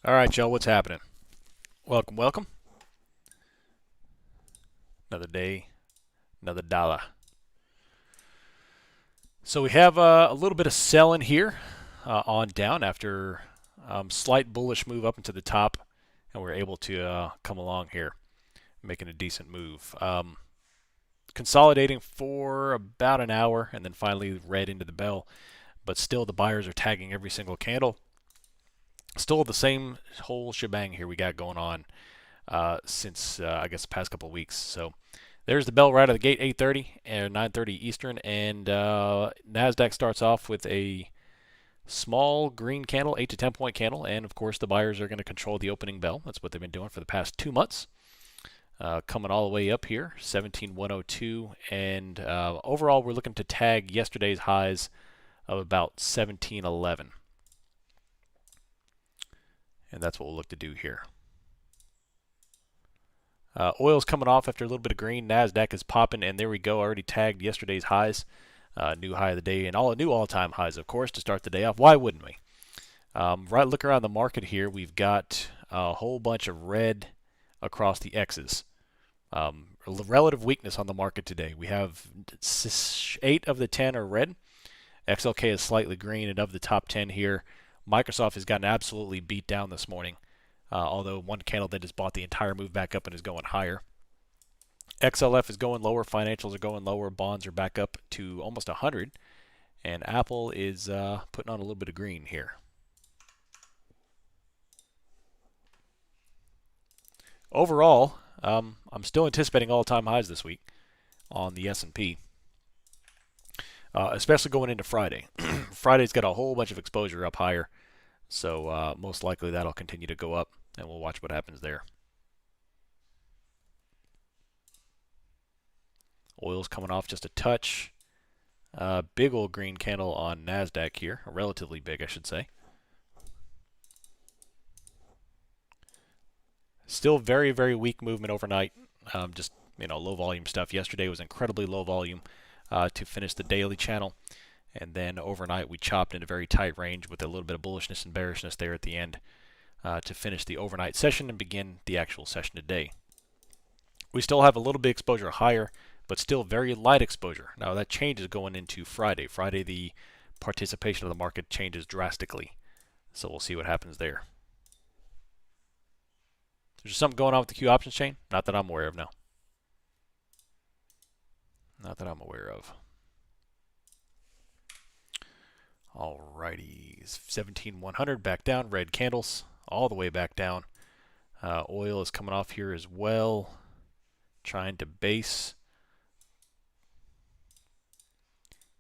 All right, Joe, what's happening? Welcome, welcome. Another day, another dollar. So we have a little bit of selling here on down after slight bullish move up into the top, and we're able to come along here, making a decent move. Consolidating for about an hour, and then finally red into the bell. But still, the buyers are tagging every single candle. Still the same whole shebang here we got going on since I guess the past couple of weeks. So there's the bell right out of the gate, 8:30 and 9:30 Eastern, and Nasdaq starts off with a small green candle, 8 to 10 point candle, and of course the buyers are going to control the opening bell. That's what they've been doing for the past 2 months. Coming all the way up here, 17,102, and overall we're looking to tag yesterday's highs of about 1711, and that's what we'll look to do here. Oil's coming off after a little bit of green. Nasdaq is popping, and there we go. Already tagged yesterday's highs, new high of the day, and new all-time highs, of course, to start the day off. Why wouldn't we? Look around the market here. We've got a whole bunch of red across the X's. Relative weakness on the market today. We have 8 of the 10 are red. XLK is slightly green, and of the top 10 here, Microsoft has gotten absolutely beat down this morning. Although one candle that just bought the entire move back up and is going higher. XLF is going lower, financials are going lower, bonds are back up to almost 100, and Apple is putting on a little bit of green here. Overall, I'm still anticipating all-time highs this week on the S&P, especially going into Friday. Friday's got a whole bunch of exposure up higher, so most likely that'll continue to go up, and we'll watch what happens there. Oil's coming off just a touch. Big old green candle on Nasdaq here, relatively big, I should say. Still very, very weak movement overnight. Just low volume stuff. Yesterday was incredibly low volume to finish the daily channel. And then overnight we chopped in a very tight range with a little bit of bullishness and bearishness there at the end to finish the overnight session and begin the actual session today. We still have a little bit exposure higher, but still very light exposure. Now that changes going into Friday. Friday the participation of the market changes drastically. So we'll see what happens there. There's something going on with the Q options chain? Not that I'm aware of, no. Not that I'm aware of. Alrighty, 17,100 back down, red candles all the way back down. Oil is coming off here as well, trying to base.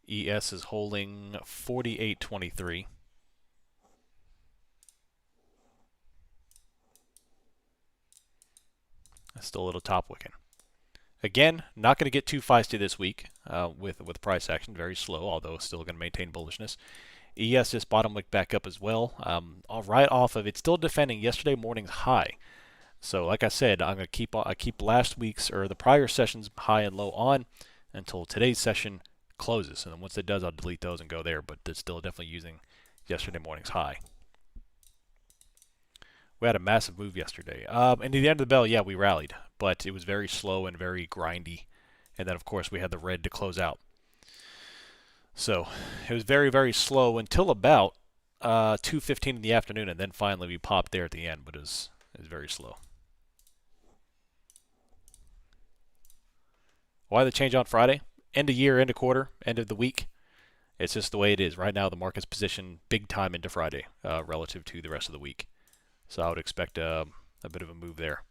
ES is holding 48.23. Still a little top wicking. Again, not going to get too feisty this week with price action. Very slow, although still going to maintain bullishness. ES just bottom wick back up as well. Right off of it, still defending yesterday morning's high. So like I said, I'm going to keep last week's or the prior session's high and low on until today's session closes. And then once it does, I'll delete those and go there. But it's still definitely using yesterday morning's high. We had a massive move yesterday. And at the end of the bell, yeah, we rallied. But it was very slow and very grindy. And then, of course, we had the red to close out. So it was very, very slow until about 2:15 in the afternoon. And then finally we popped there at the end. But it was very slow. Why the change on Friday? End of year, end of quarter, end of the week. It's just the way it is. Right now, the market's positioned big time into Friday relative to the rest of the week. So I would expect a bit of a move there.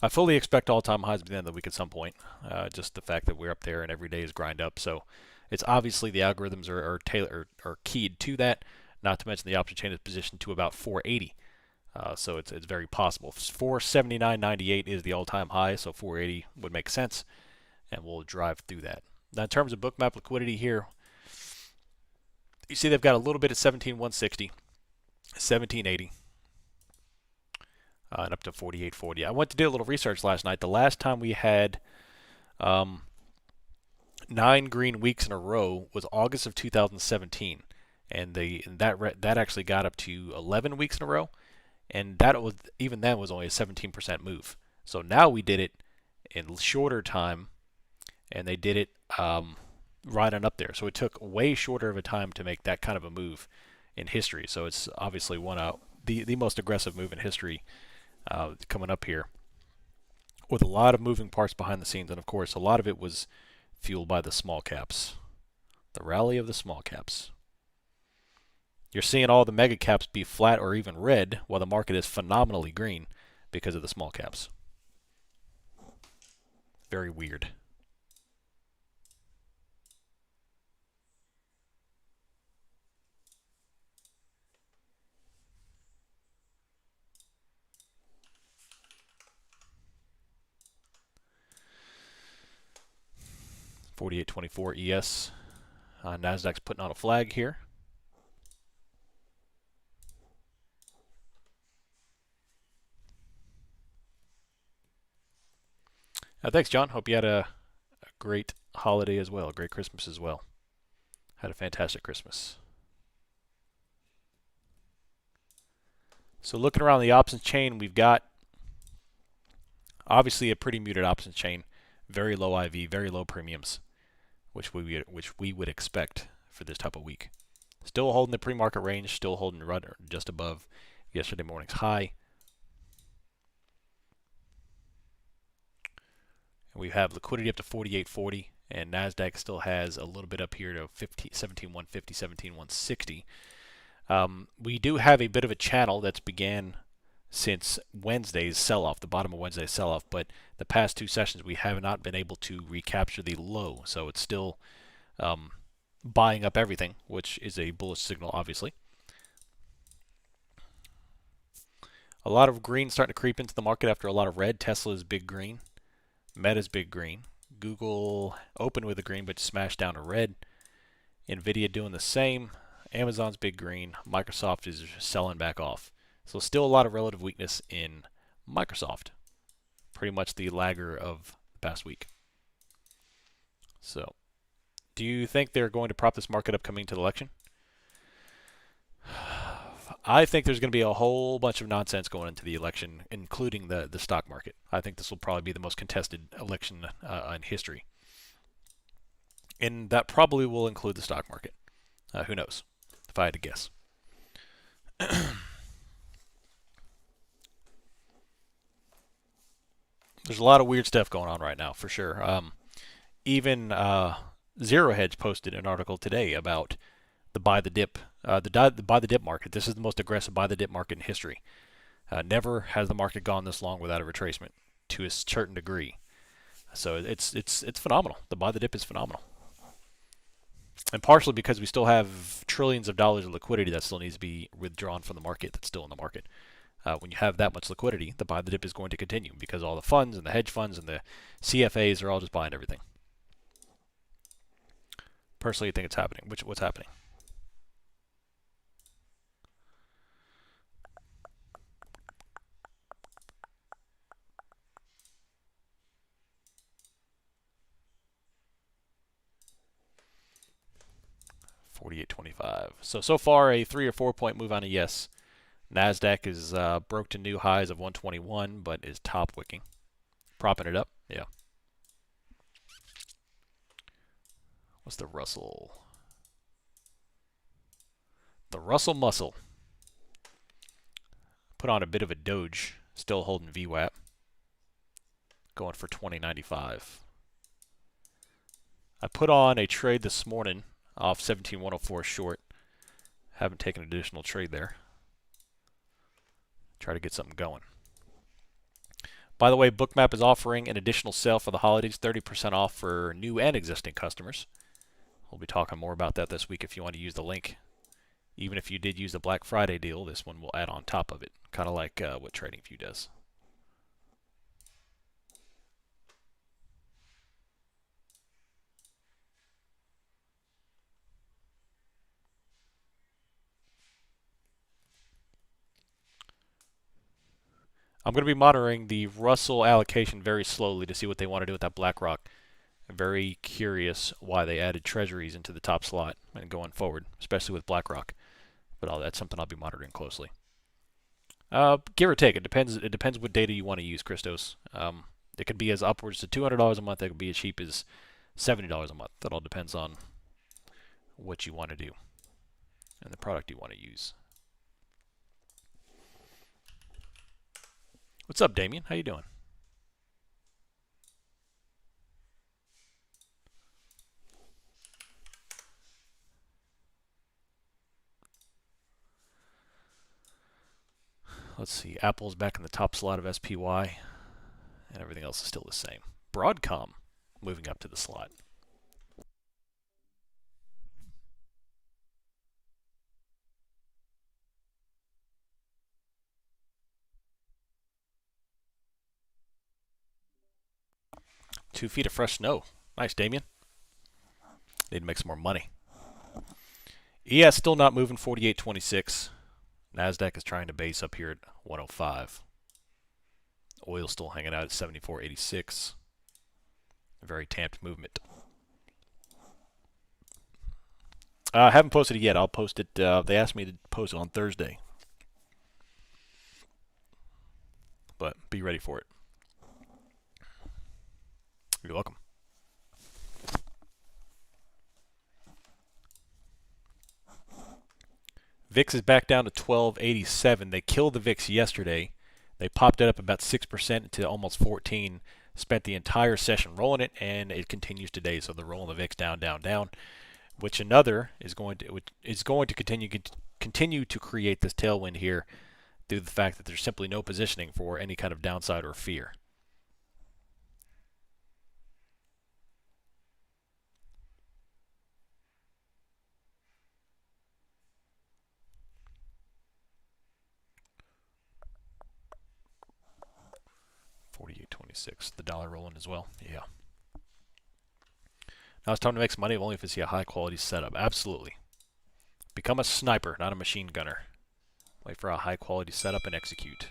I fully expect all-time highs by the end of the week at some point. Just the fact that we're up there and every day is grind up. So it's obviously the algorithms are keyed to that. Not to mention the option chain is positioned to about 480. So it's very possible. 479.98 is the all-time high, so 480 would make sense, and we'll drive through that. Now in terms of bookmap liquidity here, you see they've got a little bit at 17,160. 1780 and up to 4840. I went to do a little research last night. The last time we had 9 green weeks in a row was August of 2017, and that actually got up to 11 weeks in a row, and that was even then was only a 17% move. So now we did it in shorter time, and they did it right on up there. So it took way shorter of a time to make that kind of a move in history. So it's obviously one out the most aggressive move in history coming up here, with a lot of moving parts behind the scenes, and of course a lot of it was fueled by the small caps, the rally of the small caps. You're seeing all the mega caps be flat or even red, while the market is phenomenally green because of the small caps. Very weird. $48.24 ES. Nasdaq's putting on a flag here. Thanks, John. Hope you had a great holiday as well, a great Christmas as well. Had a fantastic Christmas. So looking around the options chain, we've got obviously a pretty muted options chain, very low IV, very low premiums, which we would expect for this type of week. Still holding the pre-market range, still holding right just above yesterday morning's high. And we have liquidity up to 48.40, and Nasdaq still has a little bit up here to 17.150, 17.160. We do have a bit of a channel that's began since Wednesday's sell-off, the bottom of Wednesday's sell-off, but the past two sessions we have not been able to recapture the low, so it's still buying up everything, which is a bullish signal, obviously. A lot of green starting to creep into the market after a lot of red. Tesla's big green. Meta's big green. Google opened with a green but smashed down to red. Nvidia doing the same. Amazon's big green. Microsoft is selling back off. So still a lot of relative weakness in Microsoft. Pretty much the lagger of the past week. So, do you think they're going to prop this market up coming to the election? I think there's going to be a whole bunch of nonsense going into the election, including the stock market. I think this will probably be the most contested election in history. And that probably will include the stock market. Who knows, if I had to guess. There's a lot of weird stuff going on right now, for sure. Even Zero Hedge posted an article today about the buy the dip, the buy the dip market. This is the most aggressive buy the dip market in history. Never has the market gone this long without a retracement to a certain degree. So it's phenomenal. The buy the dip is phenomenal, and partially because we still have trillions of dollars of liquidity that still needs to be withdrawn from the market. That's still in the market. When you have that much liquidity, the buy the dip is going to continue because all the funds and the hedge funds and the CFAs are all just buying everything. Personally, I think it's happening. What's happening? $48.25. So far a 3 or 4 point move on a yes. Nasdaq is broke to new highs of 121, but is top wicking, propping it up. Yeah. What's the Russell? The Russell muscle put on a bit of a doge, still holding VWAP, going for 20.95. I put on a trade this morning off 17.104 short. Haven't taken an additional trade there. Try to get something going. By the way, Bookmap is offering an additional sale for the holidays, 30% off for new and existing customers. We'll be talking more about that this week if you want to use the link. Even if you did use the Black Friday deal, this one will add on top of it, kind of like what TradingView does. I'm going to be monitoring the Russell allocation very slowly to see what they want to do with that BlackRock I'm very curious why they added treasuries into the top slot and going forward, especially with BlackRock. But that's something I'll be monitoring closely. Give or take, it depends. It depends what data you want to use, Christos. It could be as upwards to $200 a month. It could be as cheap as $70 a month. That all depends on what you want to do and the product you want to use. What's up, Damien? How you doing? Let's see. Apple's back in the top slot of SPY, and everything else is still the same. Broadcom moving up to the slot. Two feet of fresh snow. Nice, Damien. Need to make some more money. ES still not moving 48.26. NASDAQ is trying to base up here at 105. Oil still hanging out at 74.86. A very tamped movement. I haven't posted it yet. I'll post it. They asked me to post it on Thursday. But be ready for it. You're welcome. VIX is back down to 1287. They killed the VIX yesterday. They popped it up about 6% to almost 14. Spent the entire session rolling it, and it continues today. So they're rolling the VIX down, down, down. Which another is going to continue to create this tailwind here, due to the fact that there's simply no positioning for any kind of downside or fear. $48.26. The dollar rolling as well. Yeah. Now it's time to make some money, only if you see a high quality setup. Absolutely. Become a sniper, not a machine gunner. Wait for a high quality setup and execute.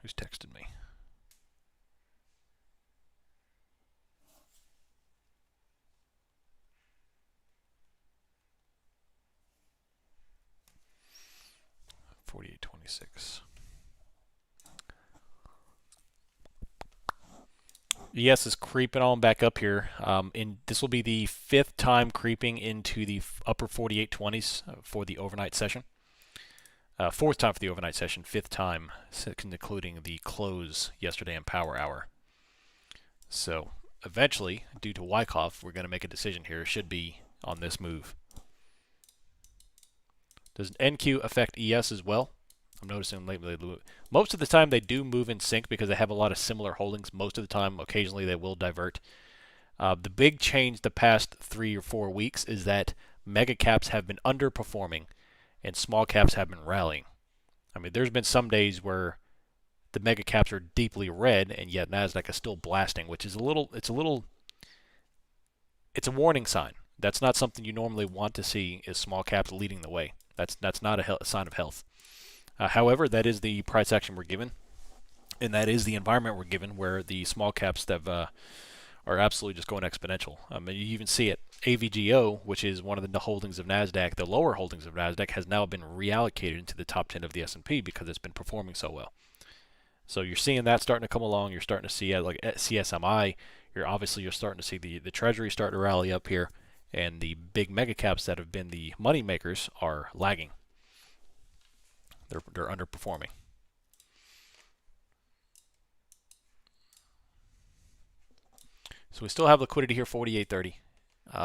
Who's texted me? $48.26. ES is creeping on back up here. This will be the fifth time creeping into the upper 48.20s for the overnight session. Fourth time for the overnight session, fifth time, including the close yesterday in Power Hour. So eventually, due to Wyckoff, we're going to make a decision here. It should be on this move. Does NQ affect ES as well? I'm noticing lately, most of the time they do move in sync because they have a lot of similar holdings. Most of the time, occasionally they will divert. The big change the past 3 or 4 weeks is that mega caps have been underperforming and small caps have been rallying. I mean, there's been some days where the mega caps are deeply red and yet NASDAQ is still blasting, which is it's a warning sign. That's not something you normally want to see, is small caps leading the way. That's not a sign of health. However, that is the price action we're given, and that is the environment we're given, where the small caps are absolutely just going exponential. You even see it. AVGO, which is one of the holdings of NASDAQ, the lower holdings of NASDAQ, has now been reallocated into the top 10 of the S&P because it's been performing so well. So you're seeing that starting to come along. You're starting to see like CSMI. You're starting to see the Treasury start to rally up here, and the big mega caps that have been the money makers are lagging. They're underperforming. So we still have liquidity here, 48.30.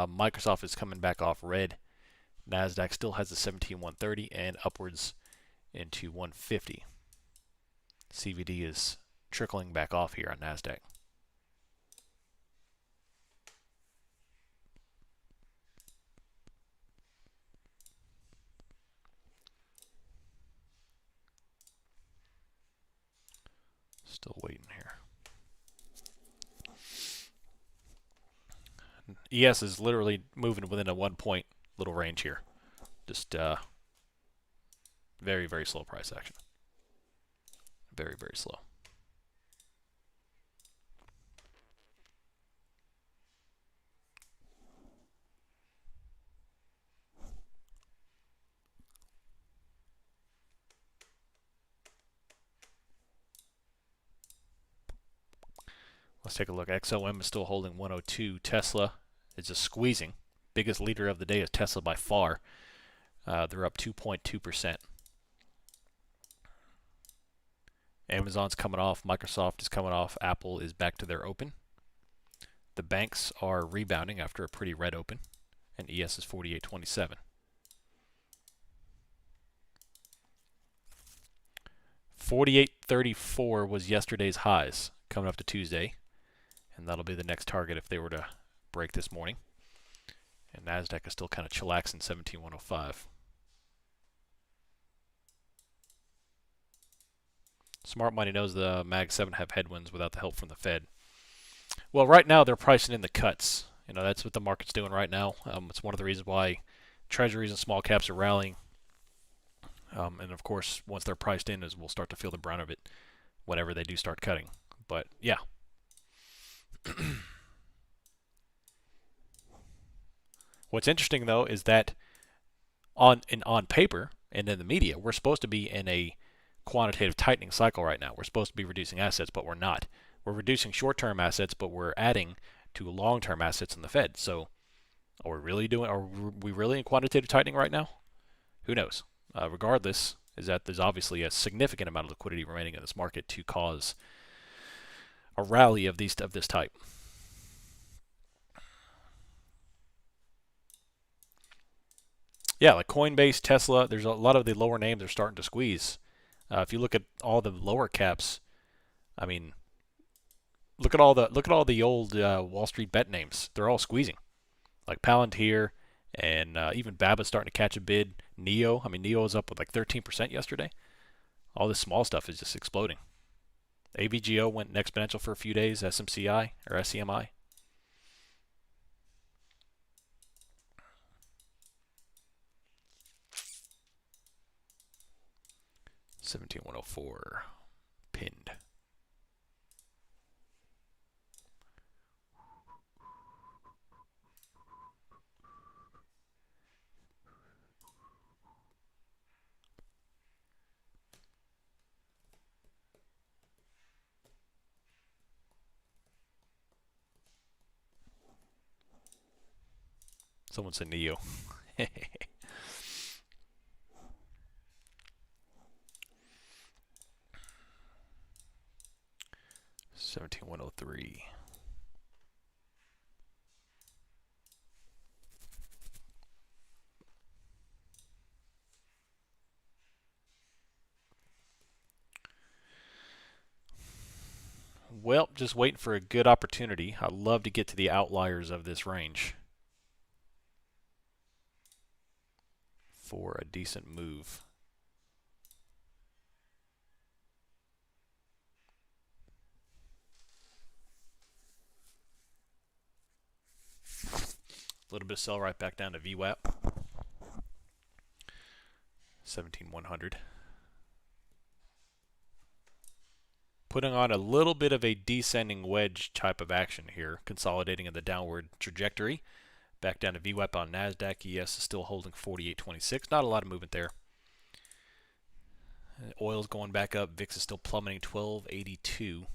Microsoft is coming back off red. NASDAQ still has the 17,130 and upwards into 150. CVD is trickling back off here on NASDAQ. Still waiting here. ES is literally moving within a 1 point little range here. Just very, very slow price action. Very, very slow. Let's take a look. XOM is still holding 102. Tesla is just squeezing. Biggest leader of the day is Tesla by far. They're up 2.2%. Amazon's coming off. Microsoft is coming off. Apple is back to their open. The banks are rebounding after a pretty red open. And ES is 48.27. 48.34 was yesterday's highs coming up to Tuesday. And that'll be the next target if they were to break this morning. And NASDAQ is still kind of chillaxing, 17,105. Smart money knows the Mag 7 have headwinds without the help from the Fed. Well, right now they're pricing in the cuts. You know, that's what the market's doing right now. It's one of the reasons why treasuries and small caps are rallying. And of course, once they're priced in, we'll start to feel the brunt of it whenever they do start cutting. But yeah. What's interesting though is that on paper and in the media, we're supposed to be in a quantitative tightening cycle right now. We're supposed to be reducing assets, but we're not. We're reducing short-term assets, but we're adding to long-term assets in the Fed. So, are we really in quantitative tightening right now? Who knows? Regardless, is that there's obviously a significant amount of liquidity remaining in this market to cause a rally of this type. Yeah, like Coinbase, Tesla. There's a lot of the lower names are starting to squeeze. If you look at all the lower caps, I mean, look at all the old Wall Street bet names. They're all squeezing, like Palantir, and even BABA's starting to catch a bid. Neo, I mean, Neo is up with like 13% yesterday. All this small stuff is just exploding. AVGO went exponential for a few days. SMCI or SCMI. $17,104 pinned. Someone said Neo. 17,103. Well, just waiting for a good opportunity. I'd love to get to the outliers of this range for a decent move. A little bit of sell right back down to VWAP. 17,100. Putting on a little bit of a descending wedge type of action here, consolidating in the downward trajectory. Back down to VWAP on NASDAQ. ES is still holding 48.26. Not a lot of movement there. Oil's going back up. VIX is still plummeting, 1282.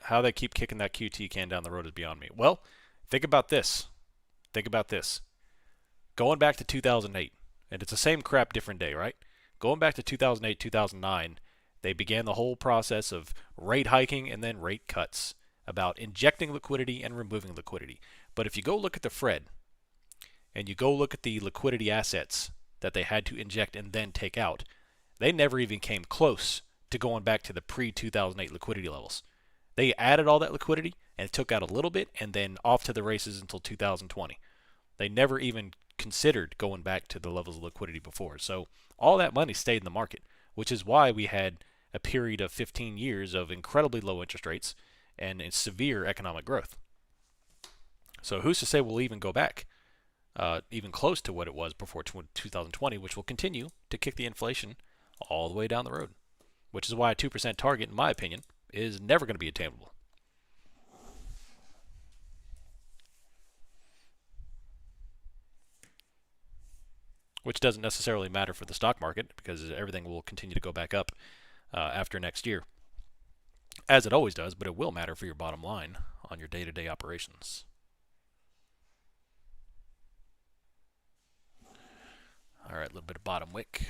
How they keep kicking that QT can down the road is beyond me. Well, think about this. Think about this. Going back to 2008, and it's the same crap, different day, right? Going back to 2008, 2009, they began the whole process of rate hiking and then rate cuts, about injecting liquidity and removing liquidity. But if you go look at the Fed, and you go look at the liquidity assets that they had to inject and then take out, they never even came close to going back to the pre-2008 liquidity levels. They added all that liquidity and took out a little bit and then off to the races until 2020. They never even considered going back to the levels of liquidity before. So all that money stayed in the market, which is why we had a period of 15 years of incredibly low interest rates and severe economic growth. So who's to say we'll even go back even close to what it was before 2020, which will continue to kick the inflation all the way down the road, which is why a 2% target, in my opinion, is never going to be attainable. which doesn't necessarily matter for the stock market because everything will continue to go back up after next year, as it always does, but it will matter for your bottom line on your day-to-day operations. All right, a little bit of bottom wick.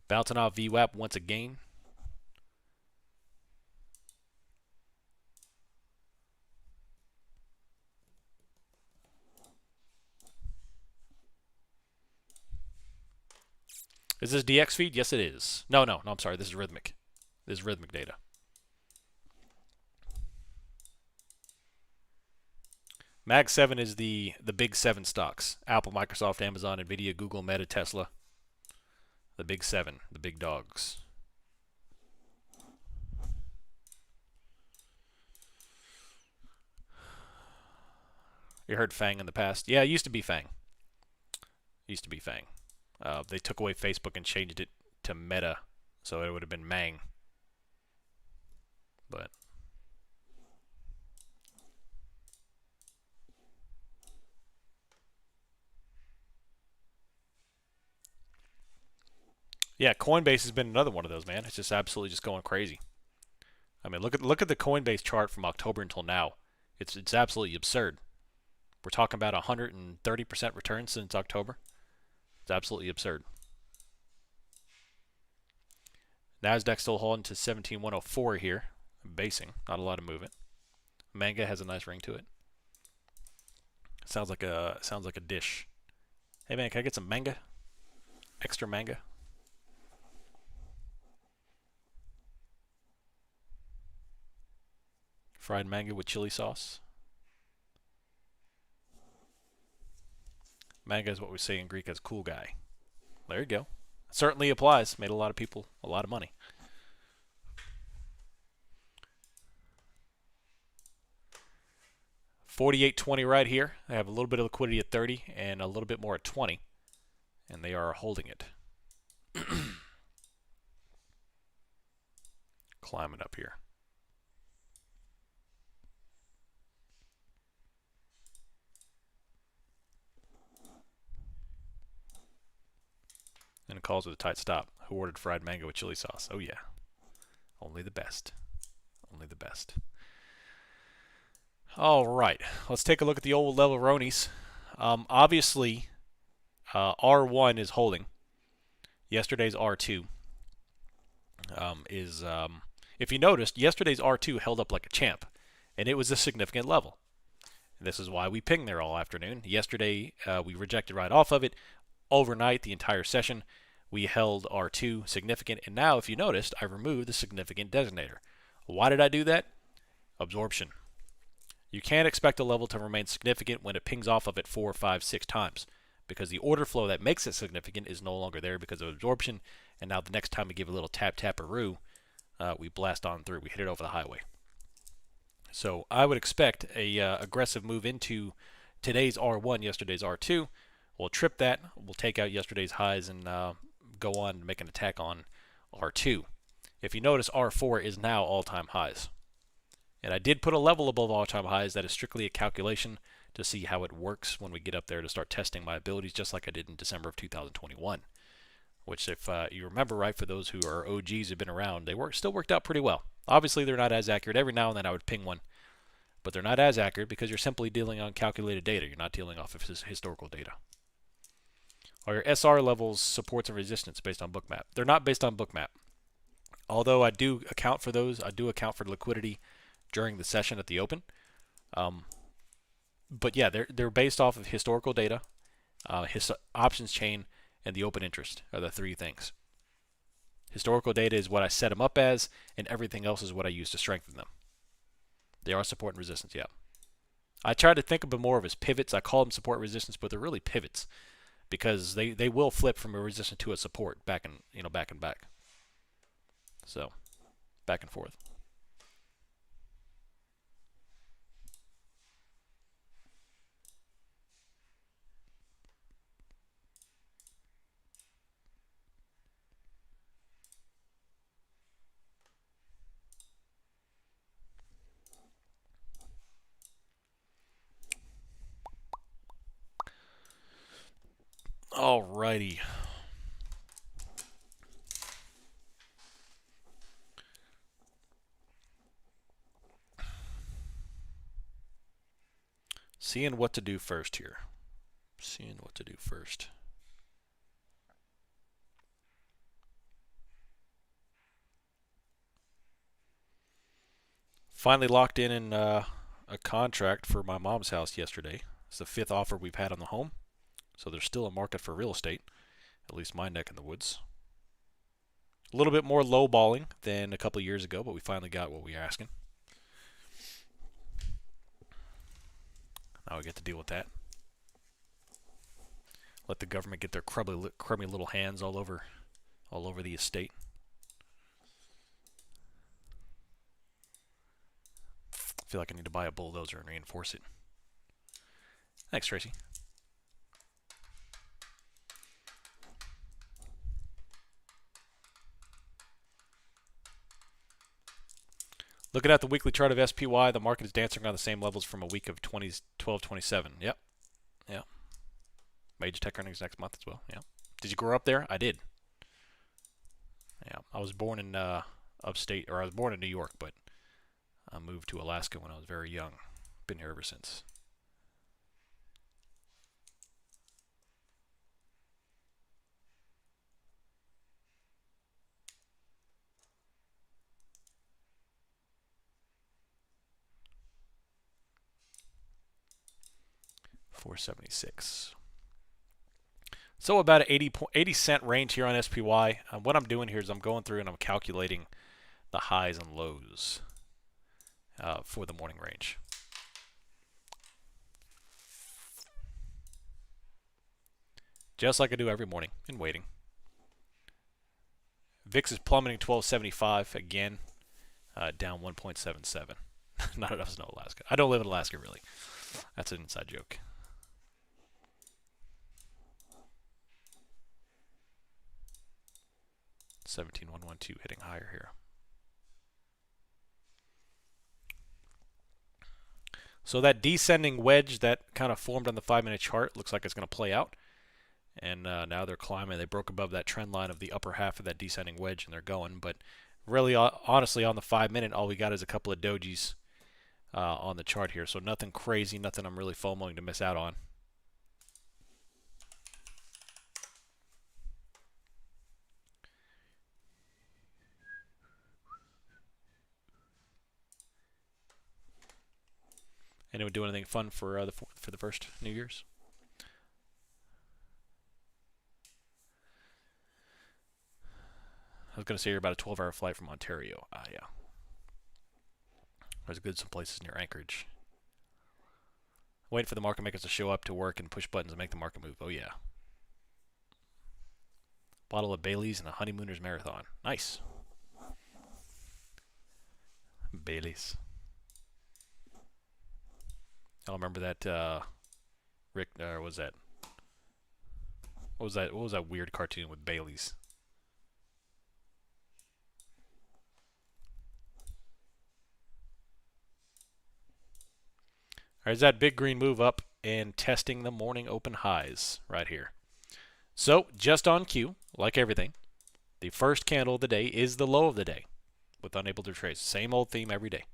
Bouncing off VWAP once again. Is this DX feed? Yes, it is. No, I'm sorry. This is rhythmic. This is rhythmic data. Mag 7 is the big 7 stocks. Apple, Microsoft, Amazon, Nvidia, Google, Meta, Tesla. The big 7, the big dogs. You heard FANG in the past? Yeah, it used to be FANG. They took away Facebook and changed it to Meta, so it would have been Mang. But yeah, Coinbase has been another one of those, man. It's just absolutely just going crazy. I mean, look at the Coinbase chart from October until now. It's absolutely absurd. We're talking about 130% return since October. It's absolutely absurd. Nasdaq still holding to 17,104 here. Basing, not a lot of movement. Manga has a nice ring to it. Sounds like a dish. Hey man, can I get some manga? Extra manga. Fried manga with chili sauce. Manga is what we say in Greek as cool guy. There you go. Certainly applies. Made a lot of people a lot of money. $48.20 right here. I have a little bit of liquidity at 30 and a little bit more at 20, and they are holding it. Climbing up here. And it calls with a tight stop. Who ordered fried mango with chili sauce? Oh yeah. Only the best. Only the best. All right. Let's take a look at the old level Ronies. Obviously, R1 is holding. Yesterday's R2 if you noticed, yesterday's R2 held up like a champ, and it was a significant level. This is why we pinged there all afternoon. Yesterday, we rejected right off of it. Overnight, the entire session, we held R2 significant, and now, if you noticed, I removed the significant designator. Why did I do that? Absorption. You can't expect a level to remain significant when it pings off of it 4, 5, 6 times, because the order flow that makes it significant is no longer there because of absorption, and now the next time we give a little tap-tap-a-roo, we blast on through. We hit it over the highway. So I would expect a aggressive move into today's R1, yesterday's R2. We'll trip that. We'll take out yesterday's highs and go on and make an attack on R2. If you notice, R4 is now all-time highs. And I did put a level above all-time highs. That is strictly a calculation to see how it works when we get up there to start testing my abilities, just like I did in December of 2021. Which, if you remember right, for those who are OGs who've been around, they still worked out pretty well. Obviously, they're not as accurate. Every now and then I would ping one. But they're not as accurate because you're simply dealing on calculated data. You're not dealing off of historical data. Are your SR levels supports and resistance based on bookmap? They're not based on bookmap. Although I do account for those. I do account for liquidity during the session at the open. But yeah, they're based off of historical data, options chain, and the open interest are the three things. Historical data is what I set them up as, and everything else is what I use to strengthen them. They are support and resistance, yeah. I try to think of them more of as pivots. I call them support and resistance, but they're really pivots because they will flip from a resistance to a support back and back. So, back and forth. Alrighty. Seeing what to do first here. Seeing what to do first. Finally locked in a contract for my mom's house yesterday. It's the 5th offer we've had on the home. So there's still a market for real estate, at least my neck in the woods. A little bit more lowballing than a couple years ago, but we finally got what we were asking. Now we get to deal with that. Let the government get their crummy little hands all over the estate. I feel like I need to buy a bulldozer and reinforce it. Thanks, Tracy. Looking at the weekly chart of SPY, the market is dancing around the same levels from a week of 1227. Yep. Yep. Major tech earnings next month as well. Yeah. Did you grow up there? I did. Yeah. I was born in upstate, or I was born in New York, but I moved to Alaska when I was very young. Been here ever since. $4.76. So about an 80 cent range here on SPY. What I'm doing here is I'm going through and I'm calculating the highs and lows for the morning range. Just like I do every morning in waiting. VIX is plummeting 1275 again, down 1.77. Not enough snow, Alaska. I don't live in Alaska, really. That's an inside joke. 17,112 hitting higher here. So that descending wedge that kind of formed on the 5-minute chart looks like it's going to play out. And now they're climbing. They broke above that trend line of the upper half of that descending wedge, and they're going. But really, honestly, on the 5-minute, all we got is a couple of dojis on the chart here. So nothing crazy, nothing I'm really FOMOing to miss out on. Anyone do anything fun for the first New Year's? I was going to say you're about a 12-hour flight from Ontario. Yeah. There's good some places near Anchorage. Waiting for the market makers to show up to work and push buttons and make the market move. Oh, yeah. Bottle of Bailey's and a Honeymooners Marathon. Nice. Bailey's. I'll remember that, Rick, or was that? What was that weird cartoon with Bailey's? There's that big green move up and testing the morning open highs right here. So, just on cue, like everything, the first candle of the day is the low of the day with unable to trace. Same old theme every day.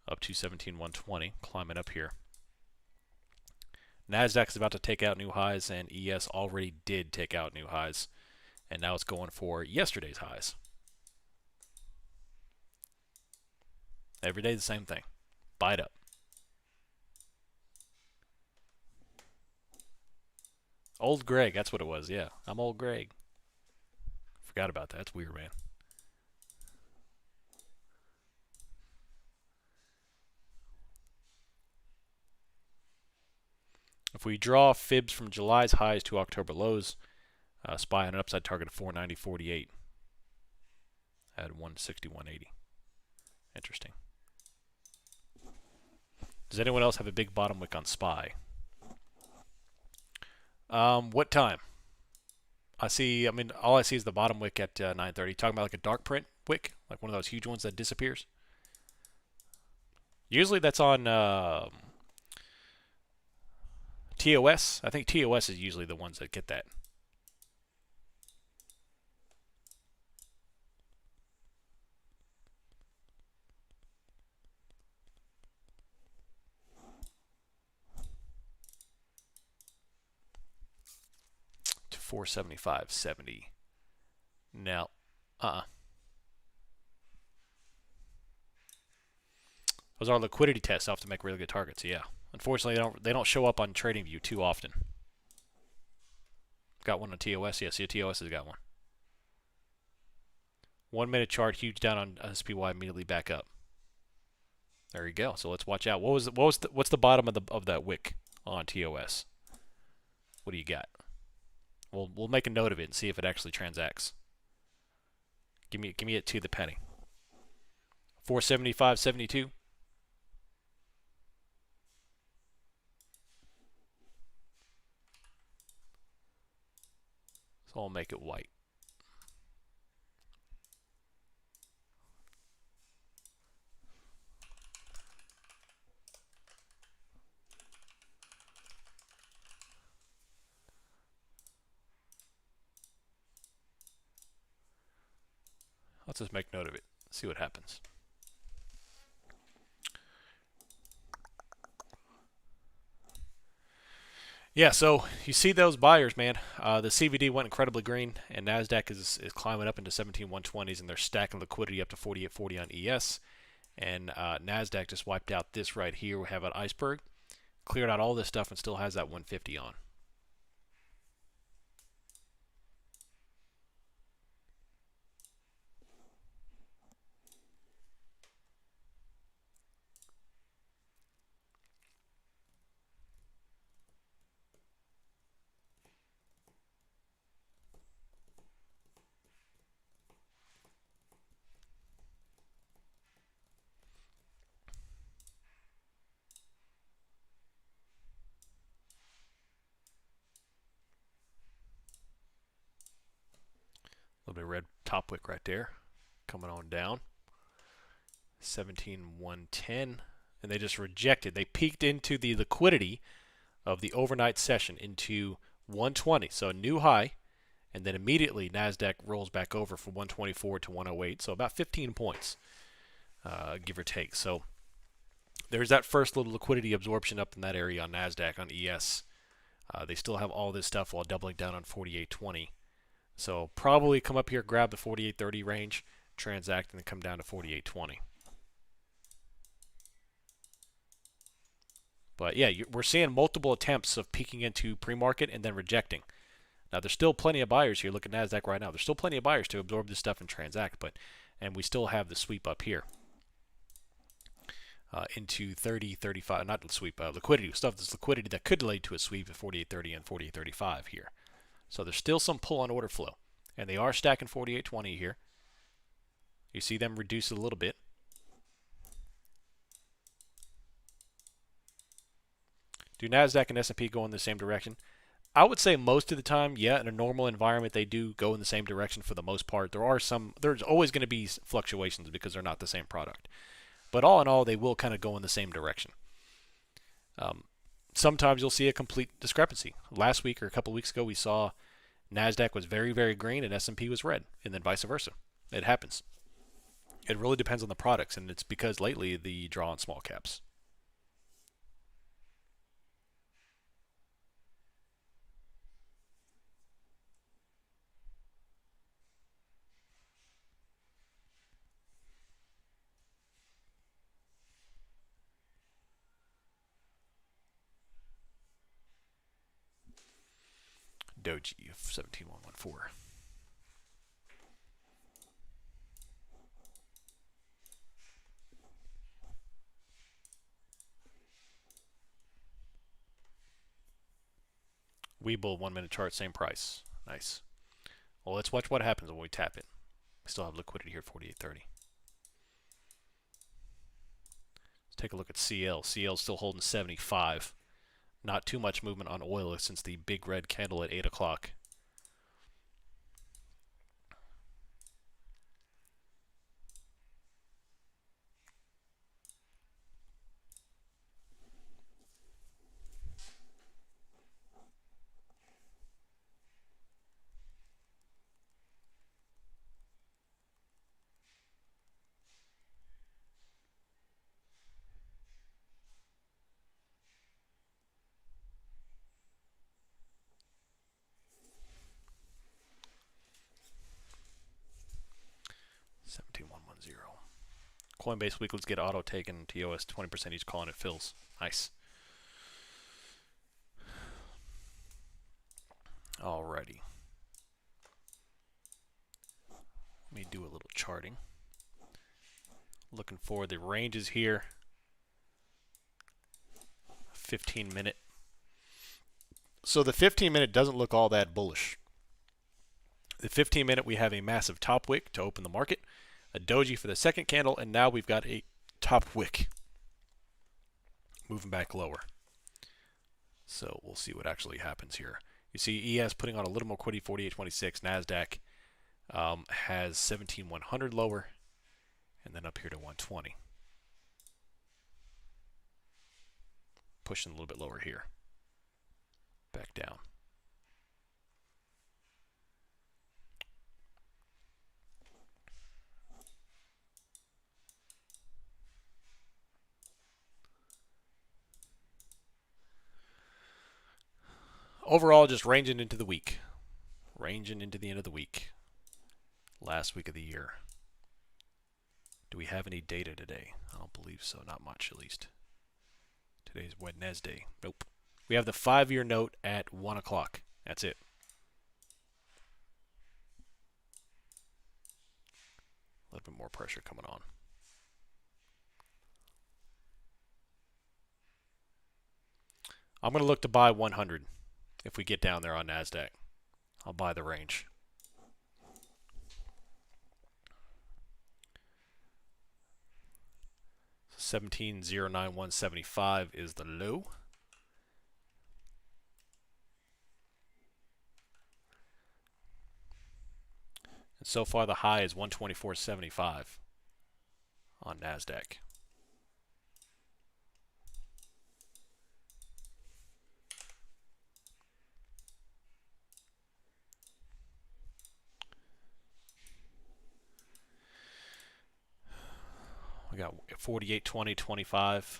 Up to 17,120, climbing up here. NASDAQ is about to take out new highs, and ES already did take out new highs. And now it's going for yesterday's highs. Every day the same thing. Buy it up. Old Greg, that's what it was, yeah. I'm old Greg. Forgot about that. That's weird, man. If we draw fibs from July's highs to October lows, SPY on an upside target of 490.48 at 161.80. Interesting. Does anyone else have a big bottom wick on SPY? What time? I mean, all I see is the bottom wick at 9:30. Talking about like a dark print wick, like one of those huge ones that disappears. Usually that's on TOS. I think TOS is usually the ones that get that. To 475.70. Now, those are liquidity tests. I'll have to make really good targets. Yeah. Unfortunately, they don't show up on TradingView too often. Got one on TOS. Yeah, see, TOS has got one. 1 minute chart, huge down on SPY, immediately back up. There you go. So let's watch out. What's the bottom of that wick on TOS? What do you got? We'll make a note of it and see if it actually transacts. Give me it to the penny. 475.72. So I'll make it white. Let's just make note of it. See what happens. Yeah, so you see those buyers, man. The CVD went incredibly green, and Nasdaq is climbing up into 17,120s, and they're stacking liquidity up to 48.40 on ES. And Nasdaq just wiped out this right here. We have an iceberg, cleared out all this stuff, and still has that 150 on. A little bit of red top wick right there, coming on down. 17,110, and they just rejected. They peaked into the liquidity of the overnight session into 120, so a new high, and then immediately Nasdaq rolls back over from 124 to 108, so about 15 points, give or take. So there's that first little liquidity absorption up in that area on Nasdaq on ES. They still have all this stuff while doubling down on 48.20. So probably come up here, grab the 48.30 range, transact, and then come down to 48.20. But yeah, we're seeing multiple attempts of peeking into pre-market and then rejecting. Now there's still plenty of buyers here. Look at Nasdaq right now. There's still plenty of buyers to absorb this stuff and transact, and we still have the sweep up here into 30, 35. Not the sweep, liquidity stuff. This liquidity that could lead to a sweep at 48.30 and 48.35 here. So there's still some pull on order flow, and they are stacking 48.20 here. You see them reduce it a little bit. Do Nasdaq and S&P go in the same direction? I would say most of the time, yeah, in a normal environment, they do go in the same direction for the most part. There's always going to be fluctuations because they're not the same product. But all in all, they will kind of go in the same direction. Sometimes you'll see a complete discrepancy. Last week or a couple of weeks ago, we saw Nasdaq was very, very green and S&P was red, and then vice versa. It happens. It really depends on the products, and it's because lately the draw on small caps. Doji of 17,114. Webull 1 minute chart, same price. Nice. Well, let's watch what happens when we tap it. We still have liquidity here at 48.30. Let's take a look at CL. CL is still holding 75. Not too much movement on oil since the big red candle at 8 o'clock. Coinbase Weekly's get auto taken. TOS 20% each calling it fills. Nice. Alrighty. Let me do a little charting. Looking for the ranges here. 15-minute. So the 15-minute doesn't look all that bullish. The 15-minute, we have a massive top wick to open the market, a doji for the second candle, and now we've got a top wick moving back lower. So we'll see what actually happens here. You see ES putting on a little more liquidity, 48.26. NASDAQ has 17,100 lower, and then up here to 120. Pushing a little bit lower here. Back down. Overall, just ranging into the week. Ranging into the end of the week. Last week of the year. Do we have any data today? I don't believe so. Not much, at least. Today's Wednesday. Nope. We have the 5-year note at 1 o'clock. That's it. A little bit more pressure coming on. I'm going to look to buy 100 if we get down there on NASDAQ. I'll buy the range. So 17,091.75 is the low. And so far the high is 124.75 on NASDAQ. We got 48.20.25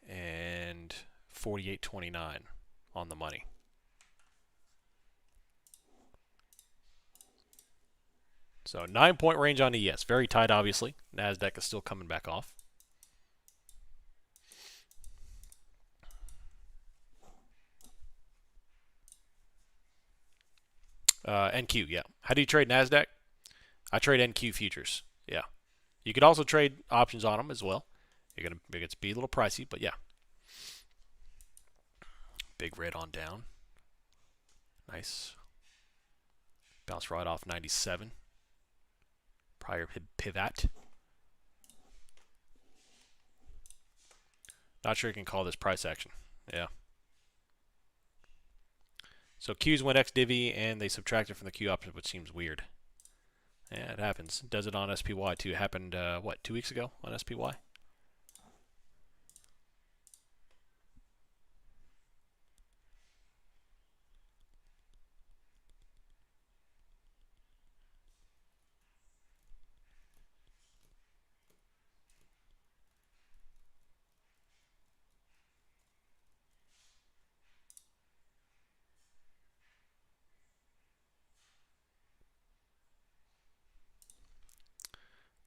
and 48.29 on the money. So 9-point range on ES. Very tight, obviously. NASDAQ is still coming back off. NQ, yeah. How do you trade NASDAQ? I trade NQ futures. Yeah. You could also trade options on them as well. You're going to be a little pricey, but yeah. Big red on down. Nice. Bounce right off 97. Prior pivot. Not sure you can call this price action. Yeah. So Q's went X divvy and they subtracted from the Q option, which seems weird. Yeah, it happens. It does it on SPY too. It happened, what, 2 weeks ago on SPY?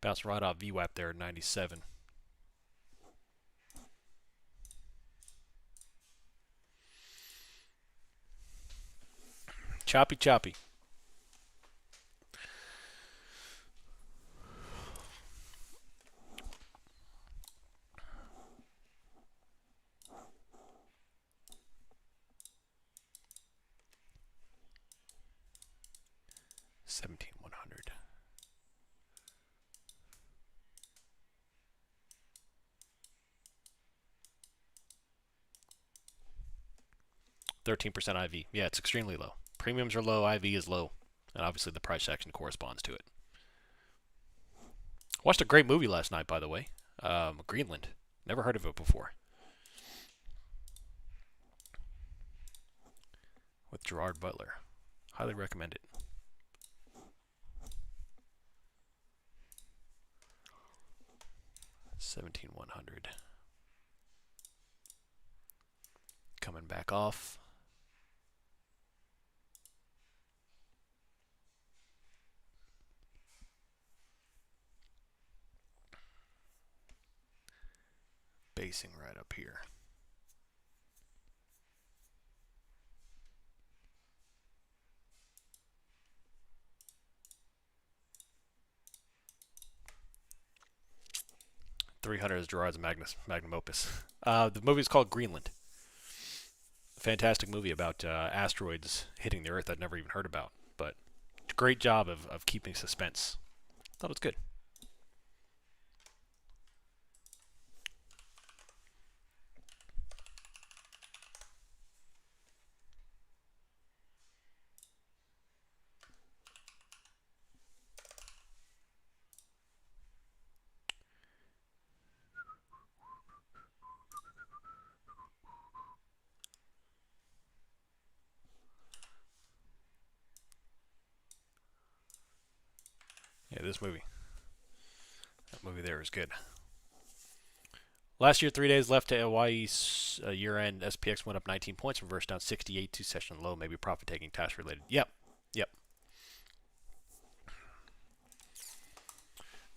Bounced right off VWAP there at 97. Choppy, choppy. $17,100. %13% IV. Yeah, it's extremely low. Premiums are low, IV is low, and obviously the price action corresponds to it. Watched a great movie last night, by the way. Greenland. Never heard of it before. With Gerard Butler. Highly recommend it. $17,100. Coming back off. pacing right up here. .300 is Gerard's magnum opus. The movie is called Greenland. Fantastic movie about asteroids hitting the Earth I'd never even heard about. But great job of keeping suspense. Thought it was good. Yeah, this movie. That movie there is good. Last year, 3 days left to Hawaii's year-end. SPX went up 19 points, reversed down 68 to session low, maybe profit-taking, tax-related. Yep.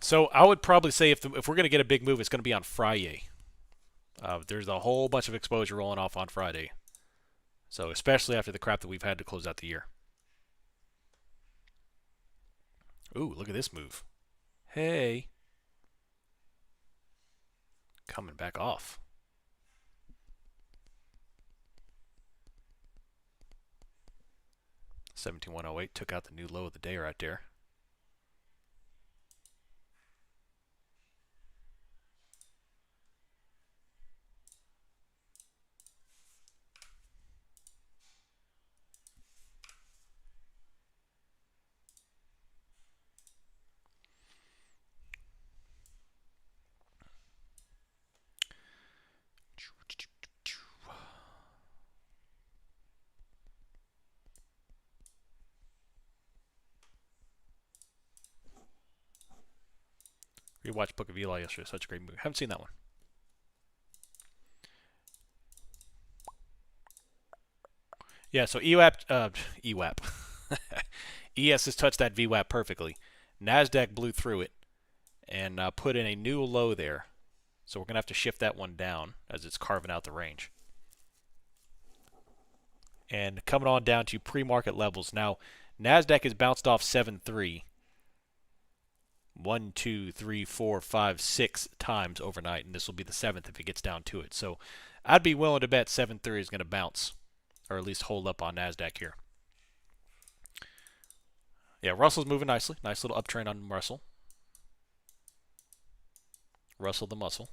So I would probably say if we're going to get a big move, it's going to be on Friday. There's a whole bunch of exposure rolling off on Friday. So especially after the crap that we've had to close out the year. Ooh, look at this move. Hey. Coming back off. 17,108 took out the new low of the day right there. Rewatched Book of Eli yesterday. Such a great movie. Haven't seen that one. Yeah, so EWAP. ES has touched that VWAP perfectly. NASDAQ blew through it and put in a new low there. So we're going to have to shift that one down as it's carving out the range. And coming on down to pre-market levels. Now, NASDAQ has bounced off 7.3. 1, 2, 3, 4, 5, 6 times overnight, and this will be the 7th if it gets down to it. So I'd be willing to bet 7.3 is going to bounce, or at least hold up on NASDAQ here. Yeah, Russell's moving nicely. Nice little uptrend on Russell. Russell the muscle.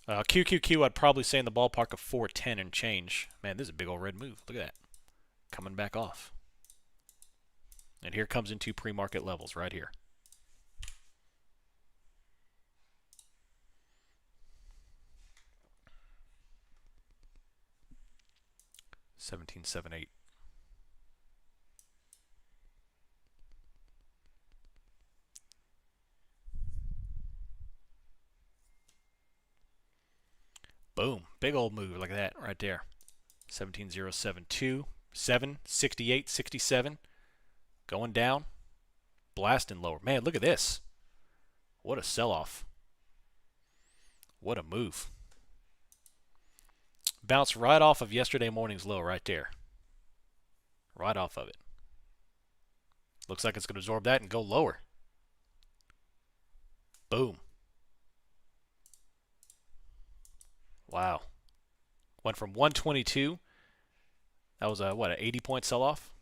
QQQ, I'd probably say in the ballpark of 410 and change. Man, this is a big old red move. Look at that. Coming back off. And here comes into pre-market levels right here. $17.78. Boom. Big old move like that right there. 17.072. 7, 68, 67. Going down. Blasting lower. Man, look at this. What a sell-off. What a move. Bounced right off of yesterday morning's low right there. Right off of it. Looks like it's going to absorb that and go lower. Boom. Wow. Went from 122. That was a, what, an 80-point sell-off?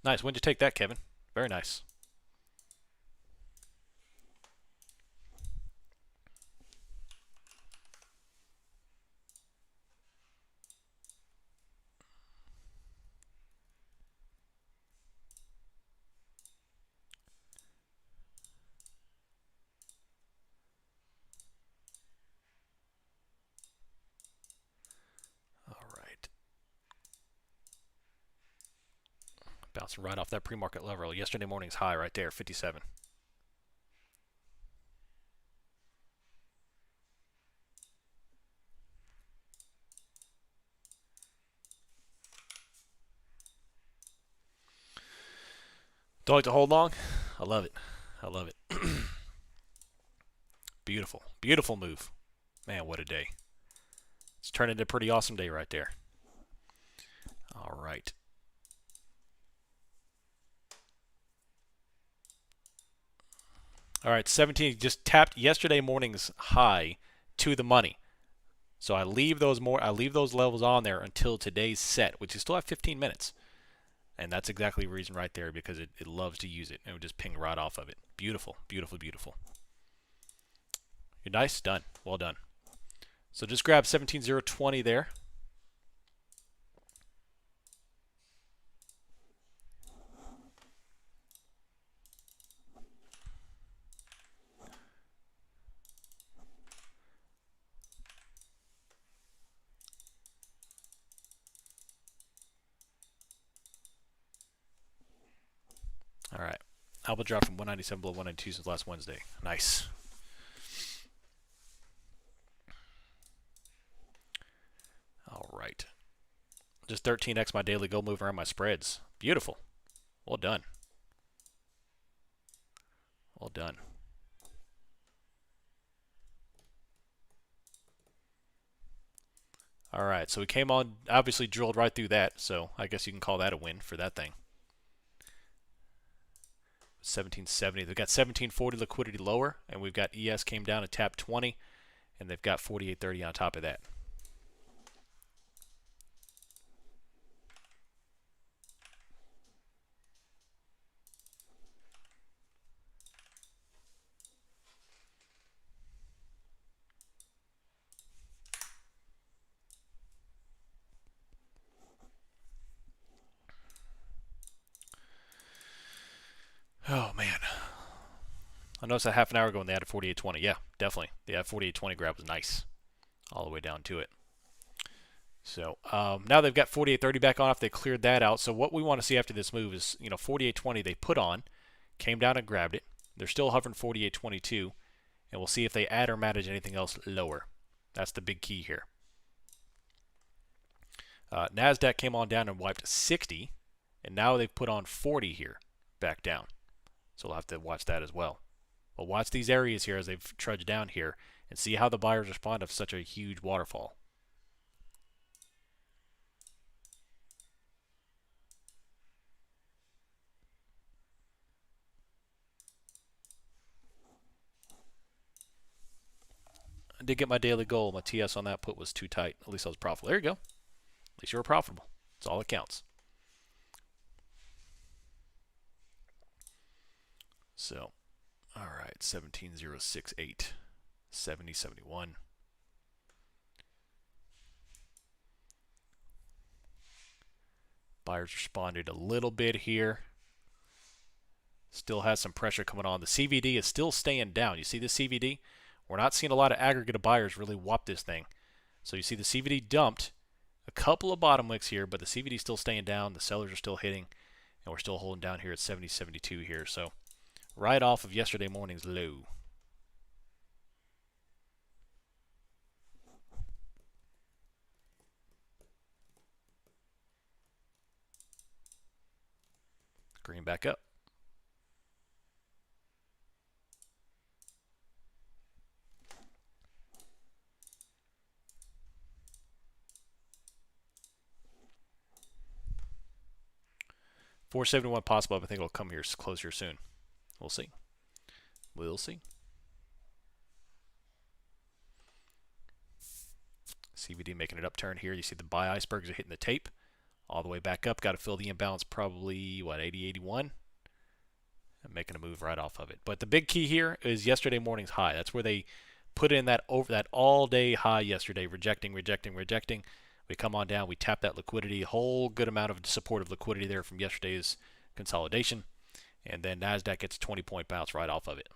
Nice. When'd you take that, Kevin? Very nice. Bouncing right off that pre-market level. Yesterday morning's high right there, 57. Don't like to hold long. I love it. I love it. Beautiful. Beautiful move. Man, what a day. It's turned into a pretty awesome day right there. All right. All right, 17 just tapped yesterday morning's high to the money. So I leave those levels on there until today's set, which is still at 15 minutes. And that's exactly the reason right there, because it loves to use it. And it would just ping right off of it. Beautiful, beautiful, beautiful. You're nice, done. Well done. So just grab 17,020 there. All right. Alpha drop from 197 below 192 since last Wednesday. Nice. All right. Just 13x my daily goal move around my spreads. Beautiful. Well done. Well done. All right. So we came on, obviously drilled right through that. So I guess you can call that a win for that thing. 1770. They've got 1740 liquidity lower, and we've got ES came down and tapped 20, and they've got 4830 on top of that. Oh man. I noticed a half an hour ago when they added 4820. Yeah, definitely. The 4820 grab was nice. All the way down to it. So now they've got 4830 back on if they cleared that out. So what we want to see after this move is, 4820 they put on, came down and grabbed it. They're still hovering 4822, and we'll see if they add or manage anything else lower. That's the big key here. NASDAQ came on down and wiped 60, and now they've put on 40 here, back down. So we'll have to watch that as well. But watch these areas here as they've trudged down here and see how the buyers respond to such a huge waterfall. I did get my daily goal. My TS on that put was too tight. At least I was profitable. There you go. At least you were profitable. That's all that counts. So, all right, 17,068, 70.71. Buyers responded a little bit here. Still has some pressure coming on. The CVD is still staying down. You see the CVD? We're not seeing a lot of aggregate of buyers really whop this thing. So you see the CVD dumped. A couple of bottom wicks here, but the CVD is still staying down. The sellers are still hitting, and we're still holding down here at 70.72 here. So right off of yesterday morning's low. Green back up. $471 possible. I think it'll come here closer soon. We'll see. We'll see. CVD making an upturn here. You see the buy icebergs are hitting the tape. All the way back up. Got to fill the imbalance probably, 80, 81? And making a move right off of it. But the big key here is yesterday morning's high. That's where they put in that all-day high yesterday, rejecting, rejecting, rejecting. We come on down, we tap that liquidity, a whole good amount of supportive liquidity there from yesterday's consolidation. And then NASDAQ gets a 20-point bounce right off of it.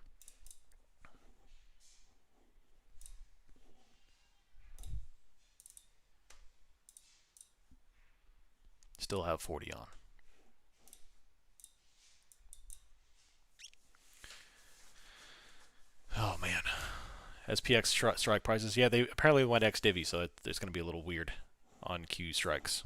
Still have 40 on. Oh, man. SPX strike prices. Yeah, they apparently went ex-divvy, so it's going to be a little weird on Q strikes.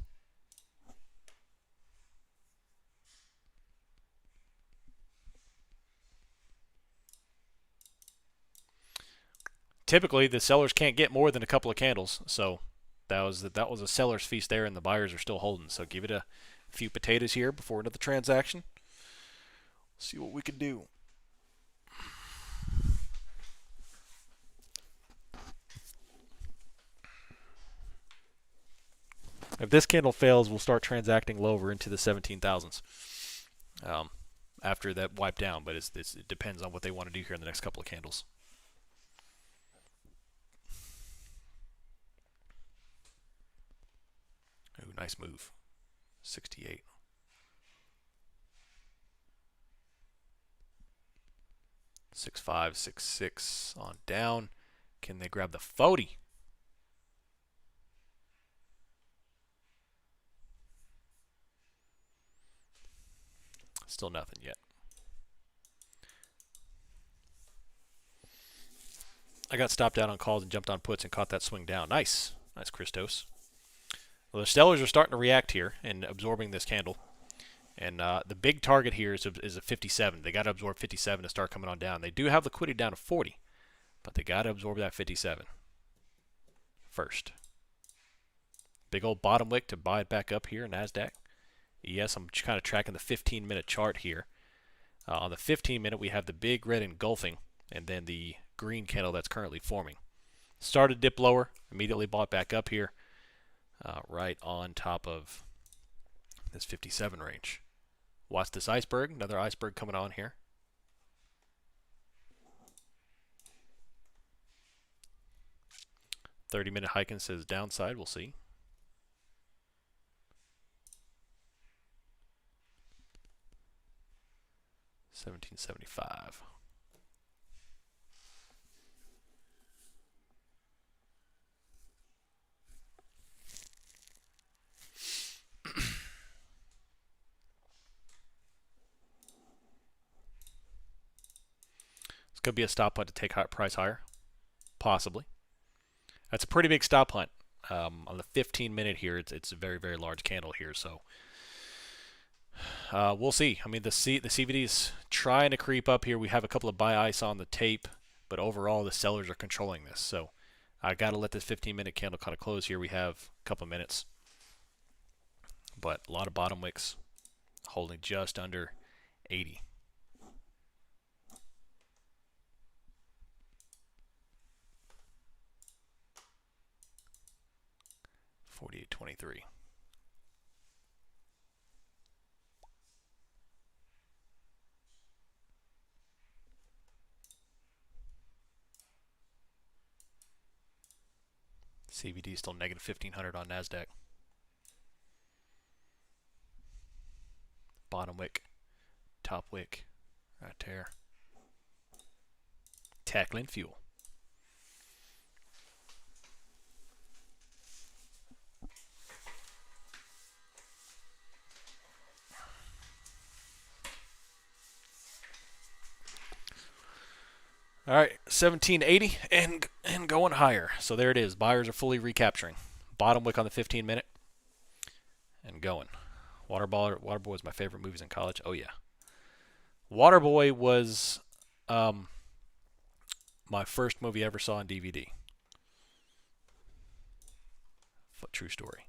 typically the sellers can't get more than a couple of candles, so that was a seller's feast there, and the buyers are still holding. So give it a few potatoes here before another transaction. See what we can do. If this candle fails, we'll start transacting lower into the 17,000s after that wipe down. But it depends on what they want to do here in the next couple of candles. Ooh, nice move. 68. Six five, 6 6 on down. Can they grab the 40? Still nothing yet. I got stopped out on calls and jumped on puts and caught that swing down. Nice. Nice, Christos. Well, the sellers are starting to react here and absorbing this candle. And the big target here is a 57. They got to absorb 57 to start coming on down. They do have liquidity down to 40, but they got to absorb that 57 first. Big old bottom wick to buy it back up here in NASDAQ. Yes, I'm kind of tracking the 15-minute chart here. On the 15-minute, we have the big red engulfing and then the green candle that's currently forming. Started dip lower, immediately bought back up here, right on top of this 57 range. Watch this iceberg, another iceberg coming on here. "30-minute Heiken says downside, we'll see. $17.75. It's going to be a stop hunt to take price higher, possibly. That's a pretty big stop hunt. On the 15-minute here, it's a very, very large candle here, so we'll see. I mean, the CVD is trying to creep up here. We have a couple of buy ice on the tape, but overall the sellers are controlling this. So I got to let this 15-minute candle kind of close here. We have a couple of minutes, but a lot of bottom wicks holding just under 80. $48.23. CVD still negative 1,500 on NASDAQ. Bottom wick, top wick, right there. Tackling fuel. All right, 1780 and going higher. So there it is. Buyers are fully recapturing. Bottom wick on the 15-minute and going. Waterboy was my favorite movies in college. Oh yeah. Waterboy was my first movie I ever saw on DVD. True story.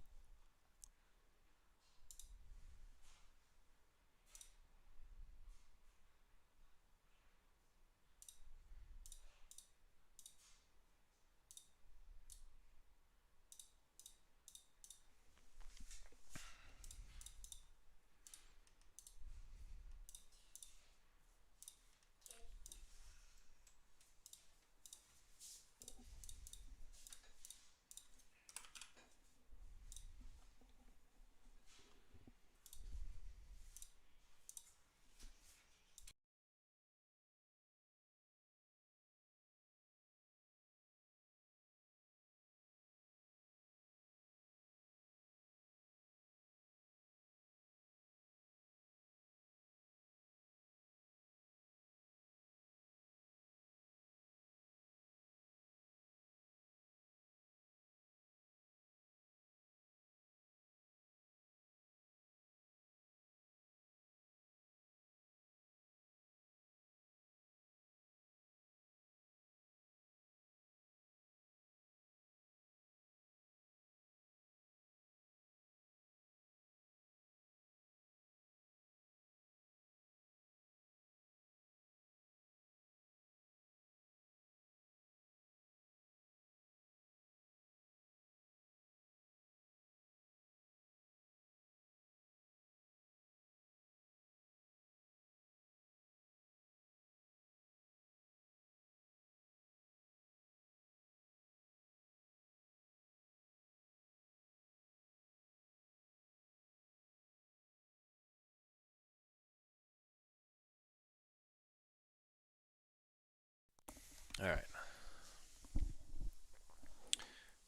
All right.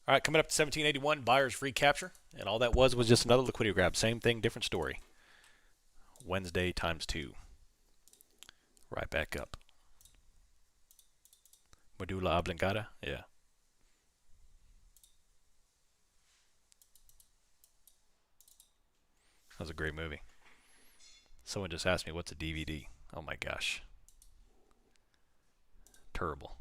All right, coming up to 1781, buyer's recapture. And all that was just another liquidity grab. Same thing, different story. Wednesday times 2. Right back up. Medulla oblongata? Yeah. That was a great movie. Someone just asked me what's a DVD. Oh my gosh. Terrible.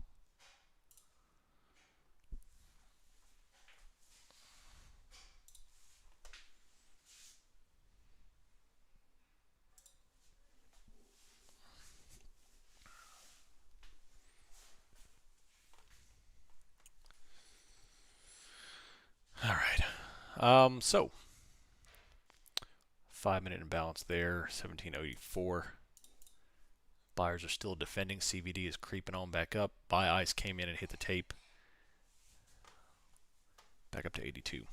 All right. So 5-minute imbalance there. 1784. Buyers are still defending. CVD is creeping on back up. Buy ice came in and hit the tape. Back up to 82.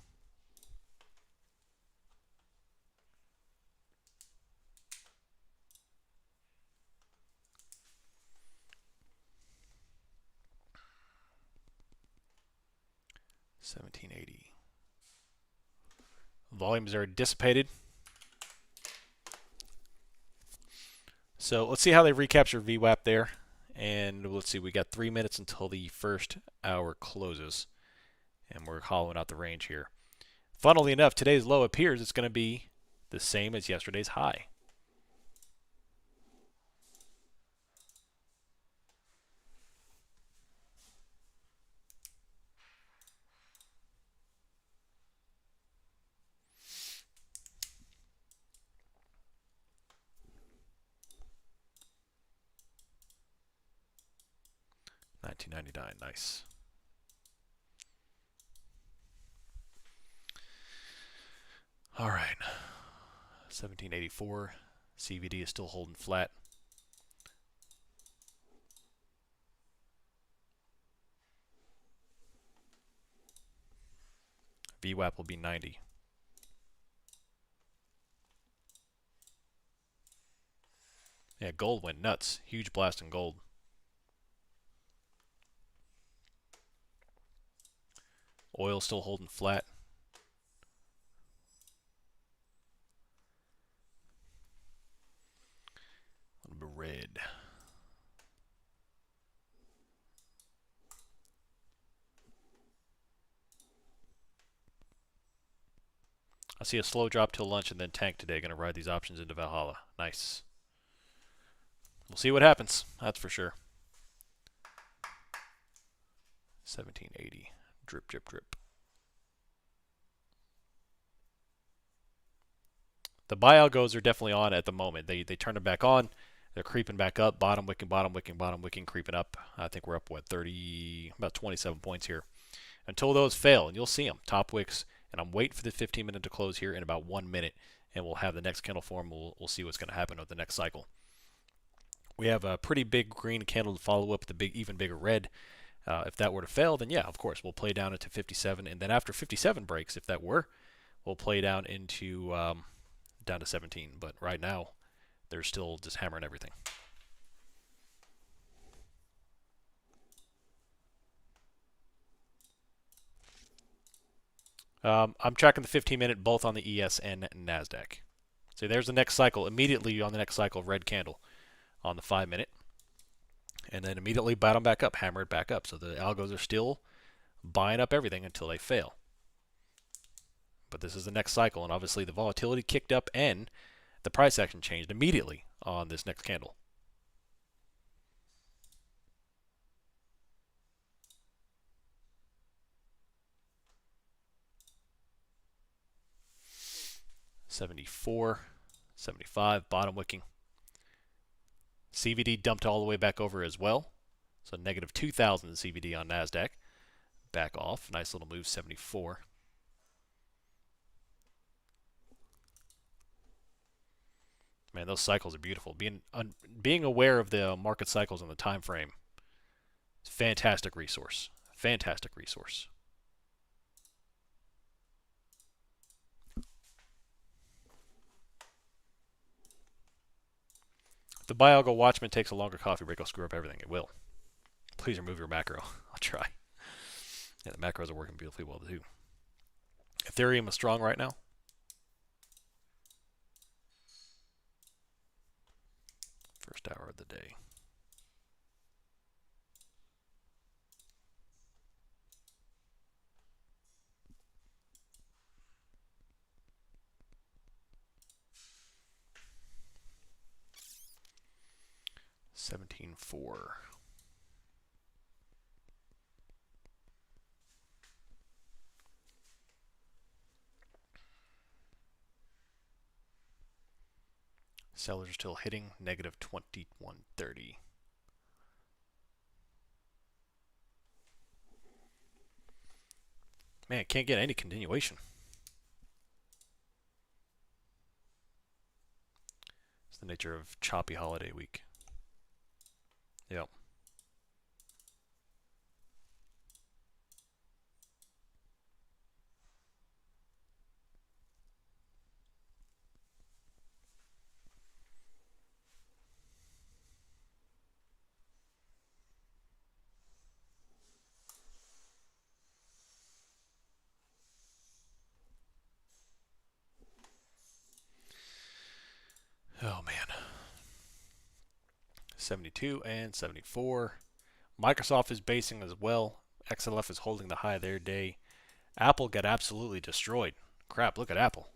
$17.80. Volumes are dissipated. So let's see how they recapture VWAP there. And let's see, we got 3 minutes until the first hour closes. And we're hollowing out the range here. Funnily enough, today's low appears it's going to be the same as yesterday's high. $19.99, nice. All right, 1784. CVD is still holding flat. VWAP will be 90. Yeah, gold went nuts. Huge blast in gold. Oil still holding flat. A little bit red. I see a slow drop till lunch and then tank today. Going to ride these options into Valhalla. Nice. We'll see what happens. That's for sure. 1780. Drip, drip, drip. The buy algos are definitely on at the moment. They turn them back on. They're creeping back up. Bottom wicking, bottom wicking, bottom wicking, creeping up. I think we're up, what, 30, about 27 points here. Until those fail, and you'll see them. Top wicks. And I'm waiting for the 15-minute to close here in about 1 minute. And we'll have the next candle form. We'll see what's going to happen with the next cycle. We have a pretty big green candle to follow up with a big, even bigger red. If that were to fail, then yeah, of course, we'll play down into 57. And then after 57 breaks, if that were, we'll play down into down to 17. But right now, they're still just hammering everything. I'm tracking the 15-minute both on the ES and NASDAQ. So there's the next cycle. Immediately on the next cycle, red candle on the 5-minute. And then immediately bottom back up, hammer it back up. So the algos are still buying up everything until they fail. But this is the next cycle, and obviously the volatility kicked up and the price action changed immediately on this next candle. $74, $75, bottom wicking. CVD dumped all the way back over as well. So negative 2,000 CVD on NASDAQ. Back off. Nice little move, 74. Man, those cycles are beautiful. Being aware of the market cycles and the time frame is a fantastic resource. Fantastic resource. If the Bialgo Watchman takes a longer coffee break, I'll screw up everything. It will. Please remove your macro. I'll try. Yeah, the macros are working beautifully well too. Ethereum is strong right now. First hour of the day. $17.4. Sellers are still hitting negative 21.30. Man, can't get any continuation. It's the nature of choppy holiday week. Yep. Oh man. 72 and 74. Microsoft is basing as well. XLF is holding the high of their day. Apple got absolutely destroyed. Crap, look at Apple.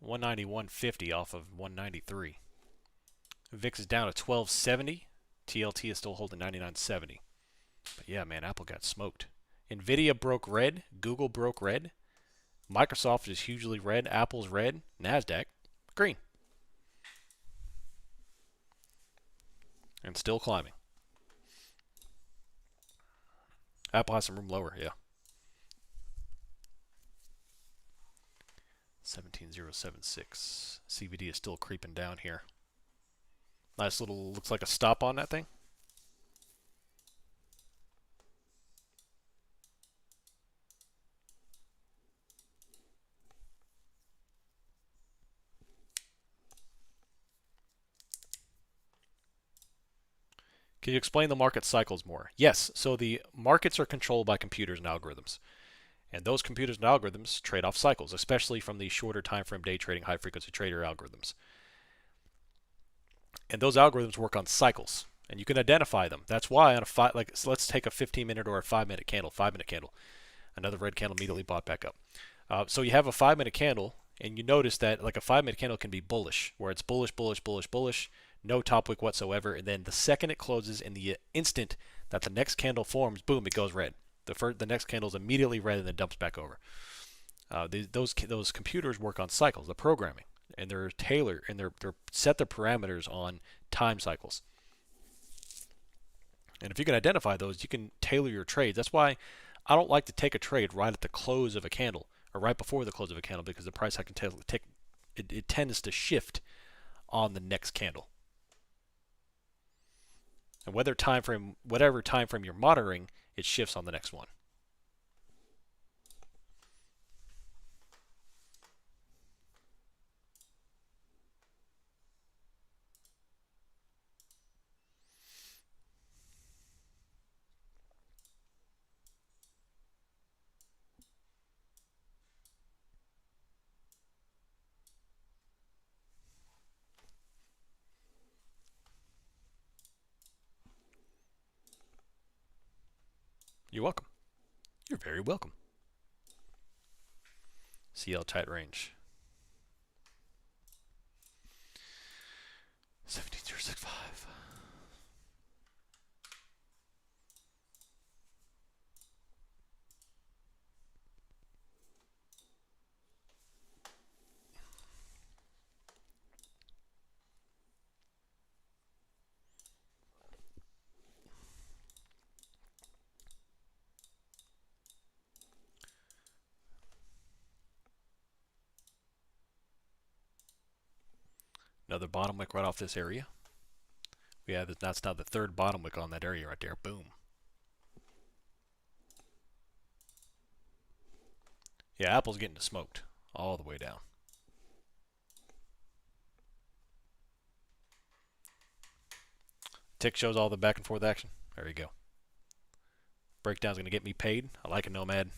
191.50 off of 193. VIX is down to 1270. TLT is still holding 99.70. But yeah, man, Apple got smoked. Nvidia broke red. Google broke red. Microsoft is hugely red. Apple's red. NASDAQ, green. And still climbing. Apple has some room lower, yeah. 17.076. CVD is still creeping down here. Nice little, looks like a stop on that thing. Can you explain the market cycles more? Yes. So the markets are controlled by computers and algorithms. And those computers and algorithms trade off cycles, especially from the shorter time frame day trading high frequency trader algorithms. And those algorithms work on cycles. And you can identify them. That's why on a so let's take a 15-minute or a 5-minute candle, 5-minute candle. Another red candle immediately bought back up. So you have a 5-minute candle, and you notice that like a 5-minute candle can be bullish, where it's bullish, bullish, bullish, bullish, no top wick whatsoever, and then the second it closes, in the instant that the next candle forms, boom, it goes red. The next candle is immediately red and then dumps back over. Those computers work on cycles, the programming, and they're tailored and they're set their parameters on time cycles. And if you can identify those, you can tailor your trades. That's why I don't like to take a trade right at the close of a candle or right before the close of a candle, because the price I can take it tends to shift on the next candle. And whatever time frame you're monitoring, it shifts on the next one. You're welcome. You're very welcome. CL tight range. 17.065. Another bottom wick right off this area. That's now the third bottom wick on that area right there. Boom. Yeah, Apple's getting smoked all the way down. Tick shows all the back and forth action. There you go. Breakdown's going to get me paid. I like a nomad.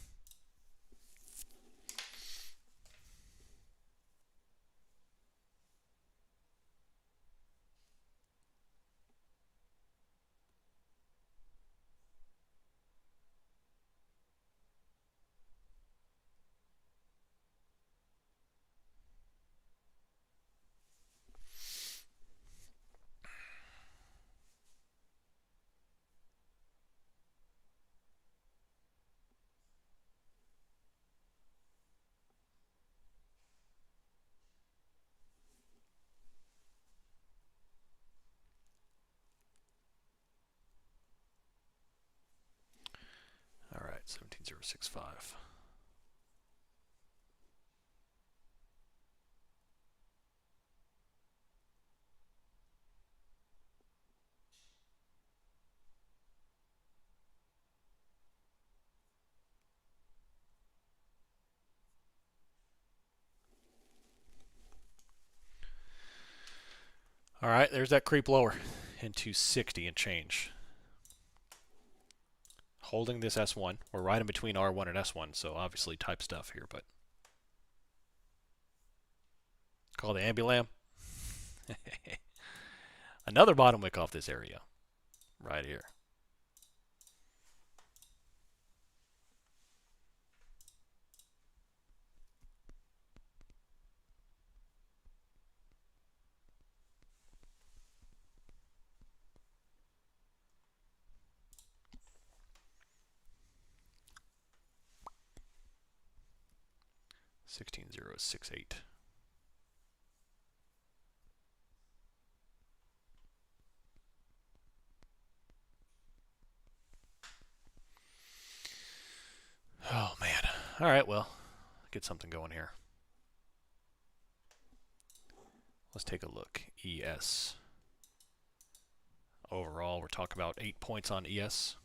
All right, 17065. All right, there's that creep lower into 60 and change. Holding this S1. We're right in between R1 and S1, so obviously type stuff here, but call the ambulam. Another bottom wick off this area right here. $16,068. Oh man. All right, well, get something going here. Let's take a look. ES. Overall, we're talking about 8 points on ES.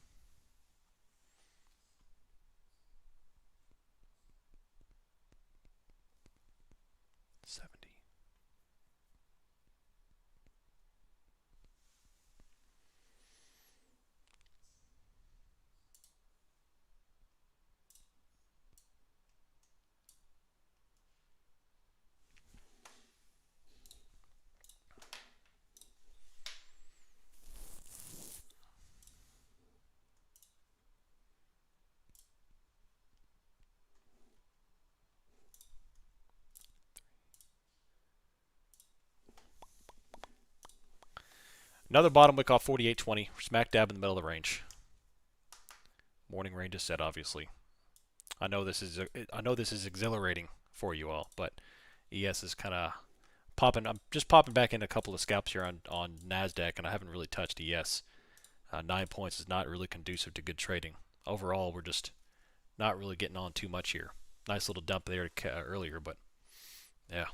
Another bottom wick off 48.20. Smack dab in the middle of the range. Morning range is set, obviously. I know this is exhilarating for you all, but ES is kind of popping. I'm just popping back in a couple of scalps here on Nasdaq, and I haven't really touched ES. 9 points is not really conducive to good trading. Overall, we're just not really getting on too much here. Nice little dump there earlier, but yeah.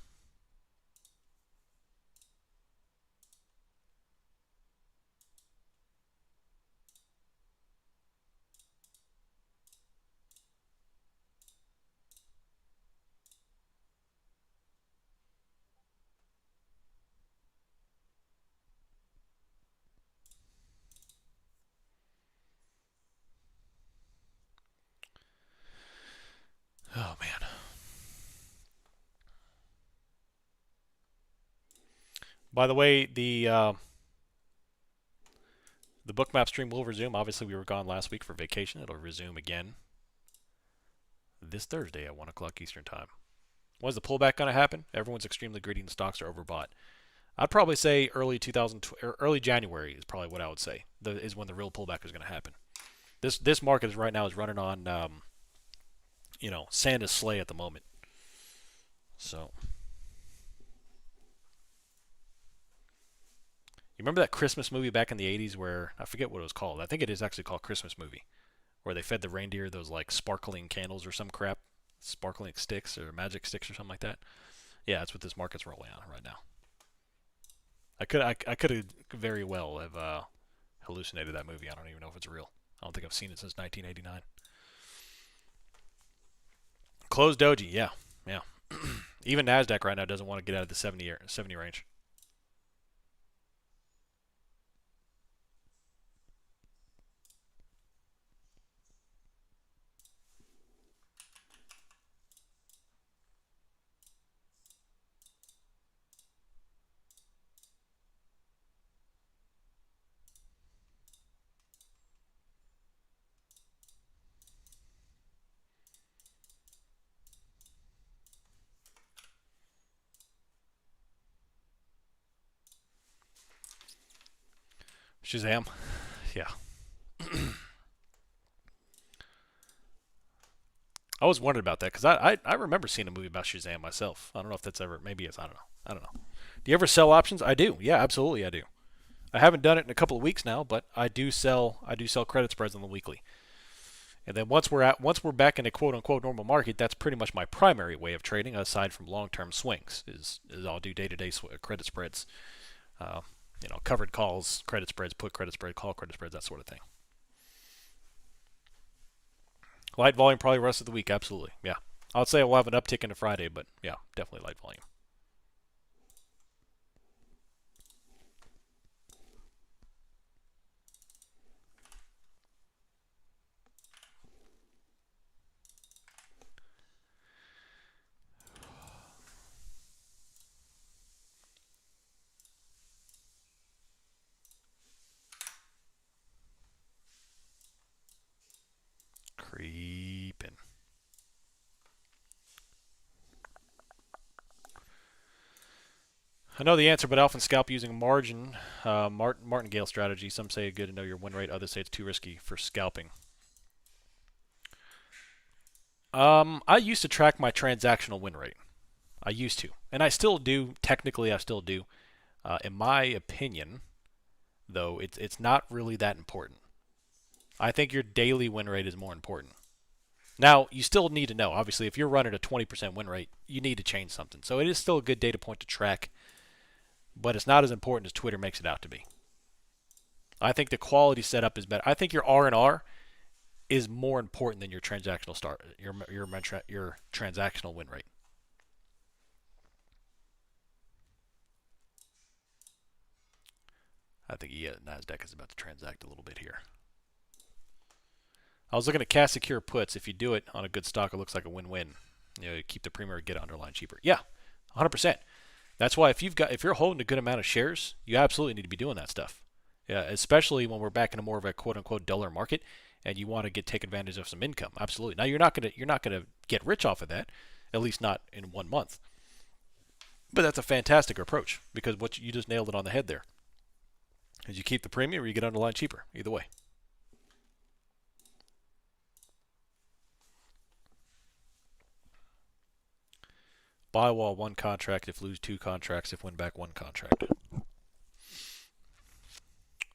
Oh man. By the way, the bookmap stream will resume. Obviously, we were gone last week for vacation. It'll resume again this Thursday at 1 o'clock Eastern Time. When's the pullback going to happen? Everyone's extremely greedy and the stocks are overbought. I'd probably say early January is probably what I would say. Is when the real pullback is going to happen. This market right now is running on Santa's sleigh at the moment. So you remember that Christmas movie back in the 80s where I forget what it was called. I think it is actually called Christmas Movie, where they fed the reindeer those like sparkling candles or some crap, sparkling sticks or magic sticks or something like that. Yeah, that's what this market's rolling on right now. I could have very well have hallucinated that movie. I don't even know if it's real. I don't think I've seen it since 1989. Closed doji, yeah. Even Nasdaq right now doesn't want to get out of the 70 range. Shazam. Yeah. I was wondering about that because I remember seeing a movie about Shazam myself. I don't know if that's ever, maybe it's, I don't know. I don't know. Do you ever sell options? I do. Yeah, absolutely I do. I haven't done it in a couple of weeks now, but I do sell credit spreads on the weekly. And then once we're back in a quote unquote normal market, that's pretty much my primary way of trading, aside from long term swings. Is I'll do day to day credit spreads, uh, covered calls, credit spreads, put credit spread, call credit spreads, that sort of thing. Light volume probably the rest of the week, absolutely. Yeah, I would say we'll have an uptick into Friday, but yeah, definitely light volume. Creeping. I know the answer, but I often scalp using margin, martingale strategy. Some say it's good to know your win rate. Others say it's too risky for scalping. I used to track my transactional win rate. I used to, and I still do. Technically, I still do. In my opinion, though, it's not really that important. I think your daily win rate is more important. Now, you still need to know. Obviously, if you're running a 20% win rate, you need to change something. So it is still a good data point to track, but it's not as important as Twitter makes it out to be. I think the quality setup is better. I think your R&R is more important than your transactional start your transactional win rate. I think Nasdaq is about to transact a little bit here. I was looking at cash secure puts. If you do it on a good stock, it looks like a win-win. You keep the premium or get it underlying cheaper. Yeah, 100%. That's why if you're holding a good amount of shares, you absolutely need to be doing that stuff. Yeah, especially when we're back into more of a quote unquote duller market and you want to take advantage of some income. Absolutely. Now you're not gonna get rich off of that, at least not in 1 month. But that's a fantastic approach because what you just nailed it on the head there. Is you keep the premium or you get underlying cheaper. Either way. Buy wall one contract, if lose two contracts, if win back one contract.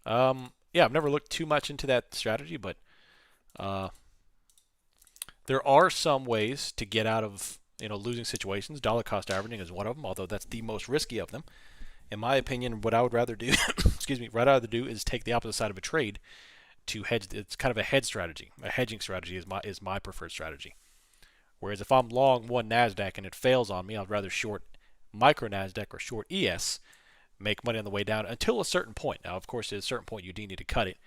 Yeah, I've never looked too much into that strategy, but uh, there are some ways to get out of losing situations. Dollar cost averaging is one of them, although that's the most risky of them. In my opinion, what I would rather do, excuse me, what I'd rather do is take the opposite side of a trade to hedge. It's kind of a hedge strategy. A hedging strategy is my preferred strategy. Whereas if I'm long one Nasdaq and it fails on me, I'd rather short micro Nasdaq or short ES, make money on the way down until a certain point. Now, of course, at a certain point, you do need to cut it.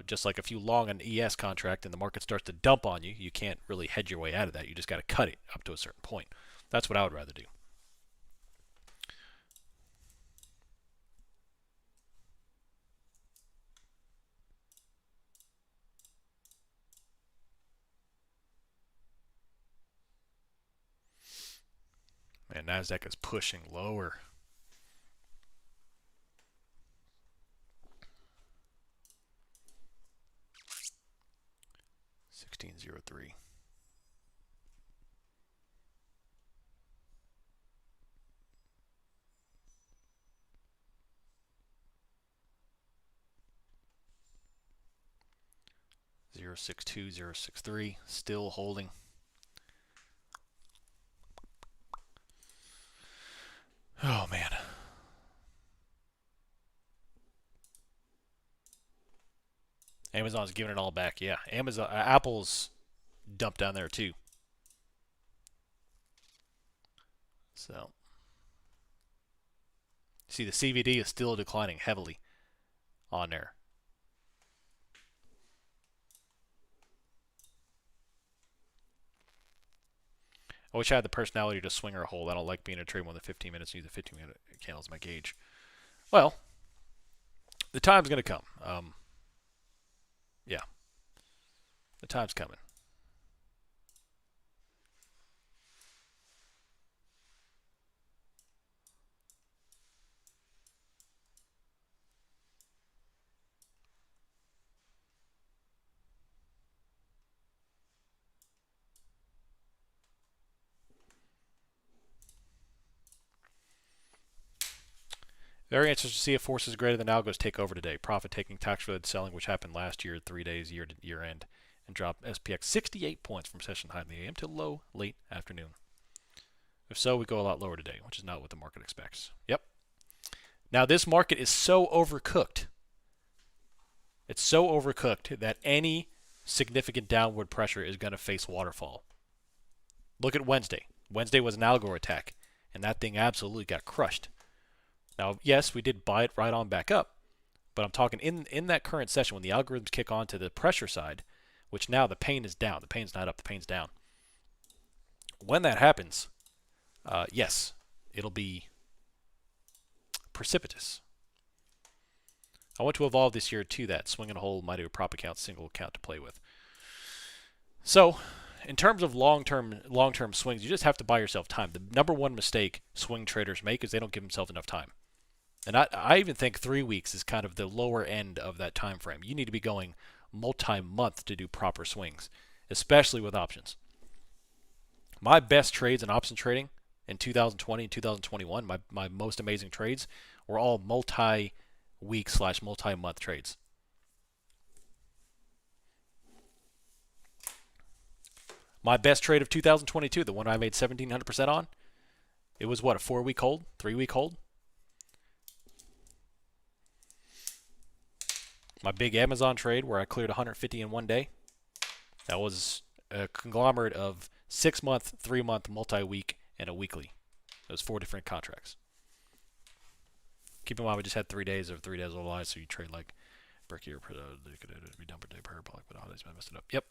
Just like if you long an ES contract and the market starts to dump on you, you can't really hedge your way out of that. You just got to cut it up to a certain point. That's what I would rather do. Man, Nasdaq is pushing lower. 1603. Zero 062, 063, still holding. Oh man. Amazon's giving it all back. Yeah, Apple's dumped down there too. So, see, the CVD is still declining heavily on there. I wish I had the personality to swing or hold. I don't like being a trade more than 15 minutes. Use the 15-minute candle as my gauge. Well, the time's going to come. Yeah, the time's coming. Very interesting to see if forces greater than algos take over today. Profit taking, tax related selling, which happened last year, 3 days year to year end, and dropped SPX 68 points from session high in the AM to low late afternoon. If so, we go a lot lower today, which is not what the market expects. Yep. Now this market is so overcooked. It's so overcooked that any significant downward pressure is going to face waterfall. Look at Wednesday. Wednesday was an algo attack, and that thing absolutely got crushed. Now, yes, we did buy it right on back up, but I'm talking in that current session when the algorithms kick on to the pressure side, which now the pain is down. The pain's not up, the pain's down. When that happens, yes, it'll be precipitous. I want to evolve this year to that. Swing and hold, might do a prop account, single account to play with. So, in terms of long-term swings, you just have to buy yourself time. The number one mistake swing traders make is they don't give themselves enough time. And I even think 3 weeks is kind of the lower end of that time frame. You need to be going multi-month to do proper swings, especially with options. My best trades in option trading in 2020 and 2021, my most amazing trades, were all multi-week / multi-month trades. My best trade of 2022, the one I made 1,700% on, it was what, a 4-week hold, 3-week hold? My big Amazon trade where I cleared 150 in one day, that was a conglomerate of 6-month, 3-month, multi-week, and a weekly. Those 4 different contracts. Keep in mind we just had 3 days of 3 days of live, so you trade like bricky or be done per day parabolic, but I messed it up. Yep.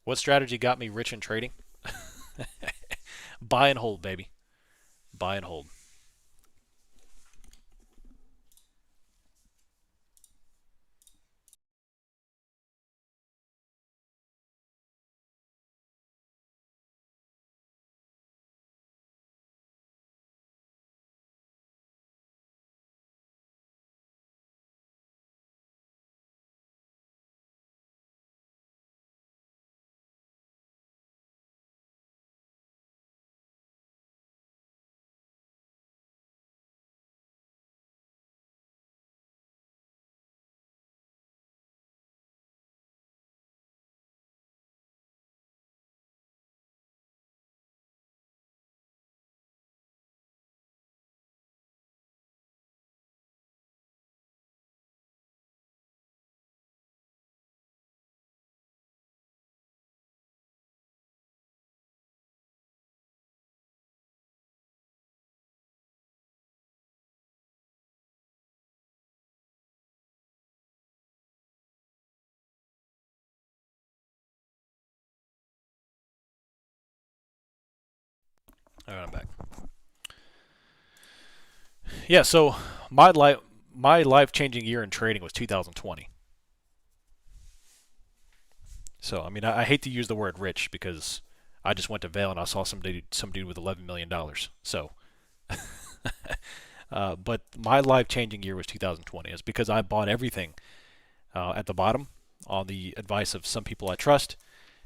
What strategy got me rich in trading? Buy and hold, baby. Buy and hold. All right, I'm back. Yeah, so my life-changing year in trading was 2020. So I mean, I hate to use the word rich because I just went to Vail and I saw some dude with $11 million. So, but my life-changing year was 2020. It's because I bought everything at the bottom on the advice of some people I trust,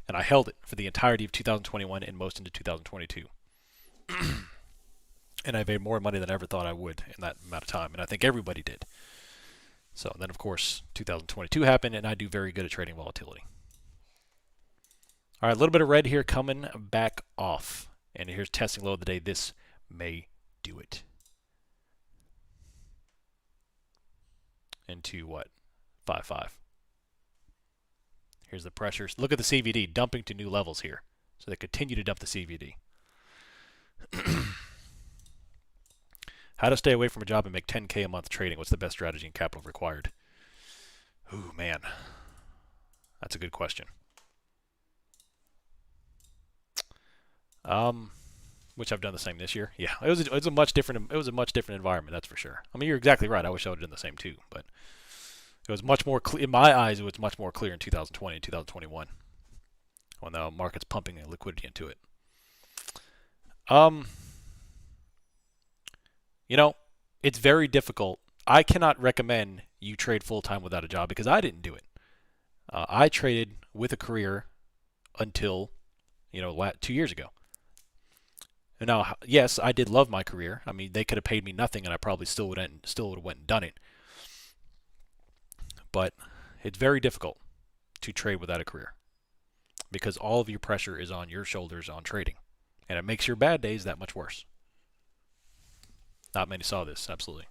and I held it for the entirety of 2021 and most into 2022. And I made more money than I ever thought I would in that amount of time, and I think everybody did. So then, of course, 2022 happened, and I do very good at trading volatility. All right, a little bit of red here coming back off. And here's testing low of the day. This may do it. Into what? 5.5. Here's the pressures. Look at the CVD dumping to new levels here. So they continue to dump the CVD. How to stay away from a job and make 10K a month trading. What's the best strategy and capital required? Ooh, man. That's a good question. Which I've done the same this year. Yeah, it was a much different environment, that's for sure. I mean, you're exactly right. I wish I would have done the same too, but it was much more clear in my eyes. It was much more clear in 2020 and 2021 when the market's pumping liquidity into it. You know, it's very difficult. I cannot recommend you trade full-time without a job because I didn't do it. I traded with a career until, 2 years ago. And now, yes, I did love my career. I mean, they could have paid me nothing, and I probably still would have went and done it. But it's very difficult to trade without a career because all of your pressure is on your shoulders on trading, and it makes your bad days that much worse. Not many saw this, absolutely.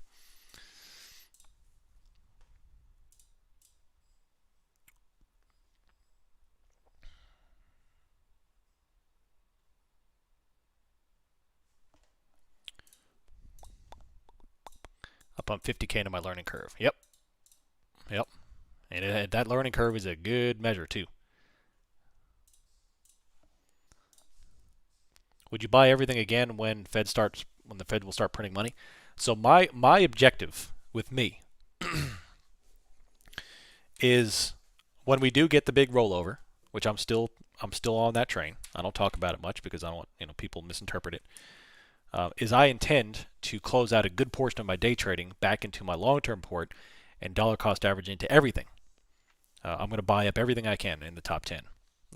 Up on 50K into my learning curve. Yep, yep. And that learning curve is a good measure too. Would you buy everything again when the Fed will start printing money? So my objective with me is when we do get the big rollover, which I'm still on that train. I don't talk about it much because I don't want people misinterpret it. Is I intend to close out a good portion of my day trading back into my long-term port and dollar cost average into everything. I'm going to buy up everything I can in the top 10.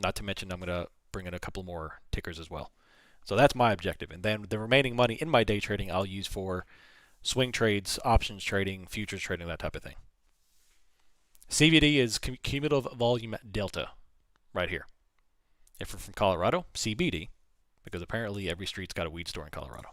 Not to mention I'm going to bring in a couple more tickers as well. So that's my objective. And then the remaining money in my day trading I'll use for swing trades, options trading, futures trading, that type of thing. CVD is cumulative volume delta right here. If you're from Colorado, CBD, because apparently every street's got a weed store in Colorado.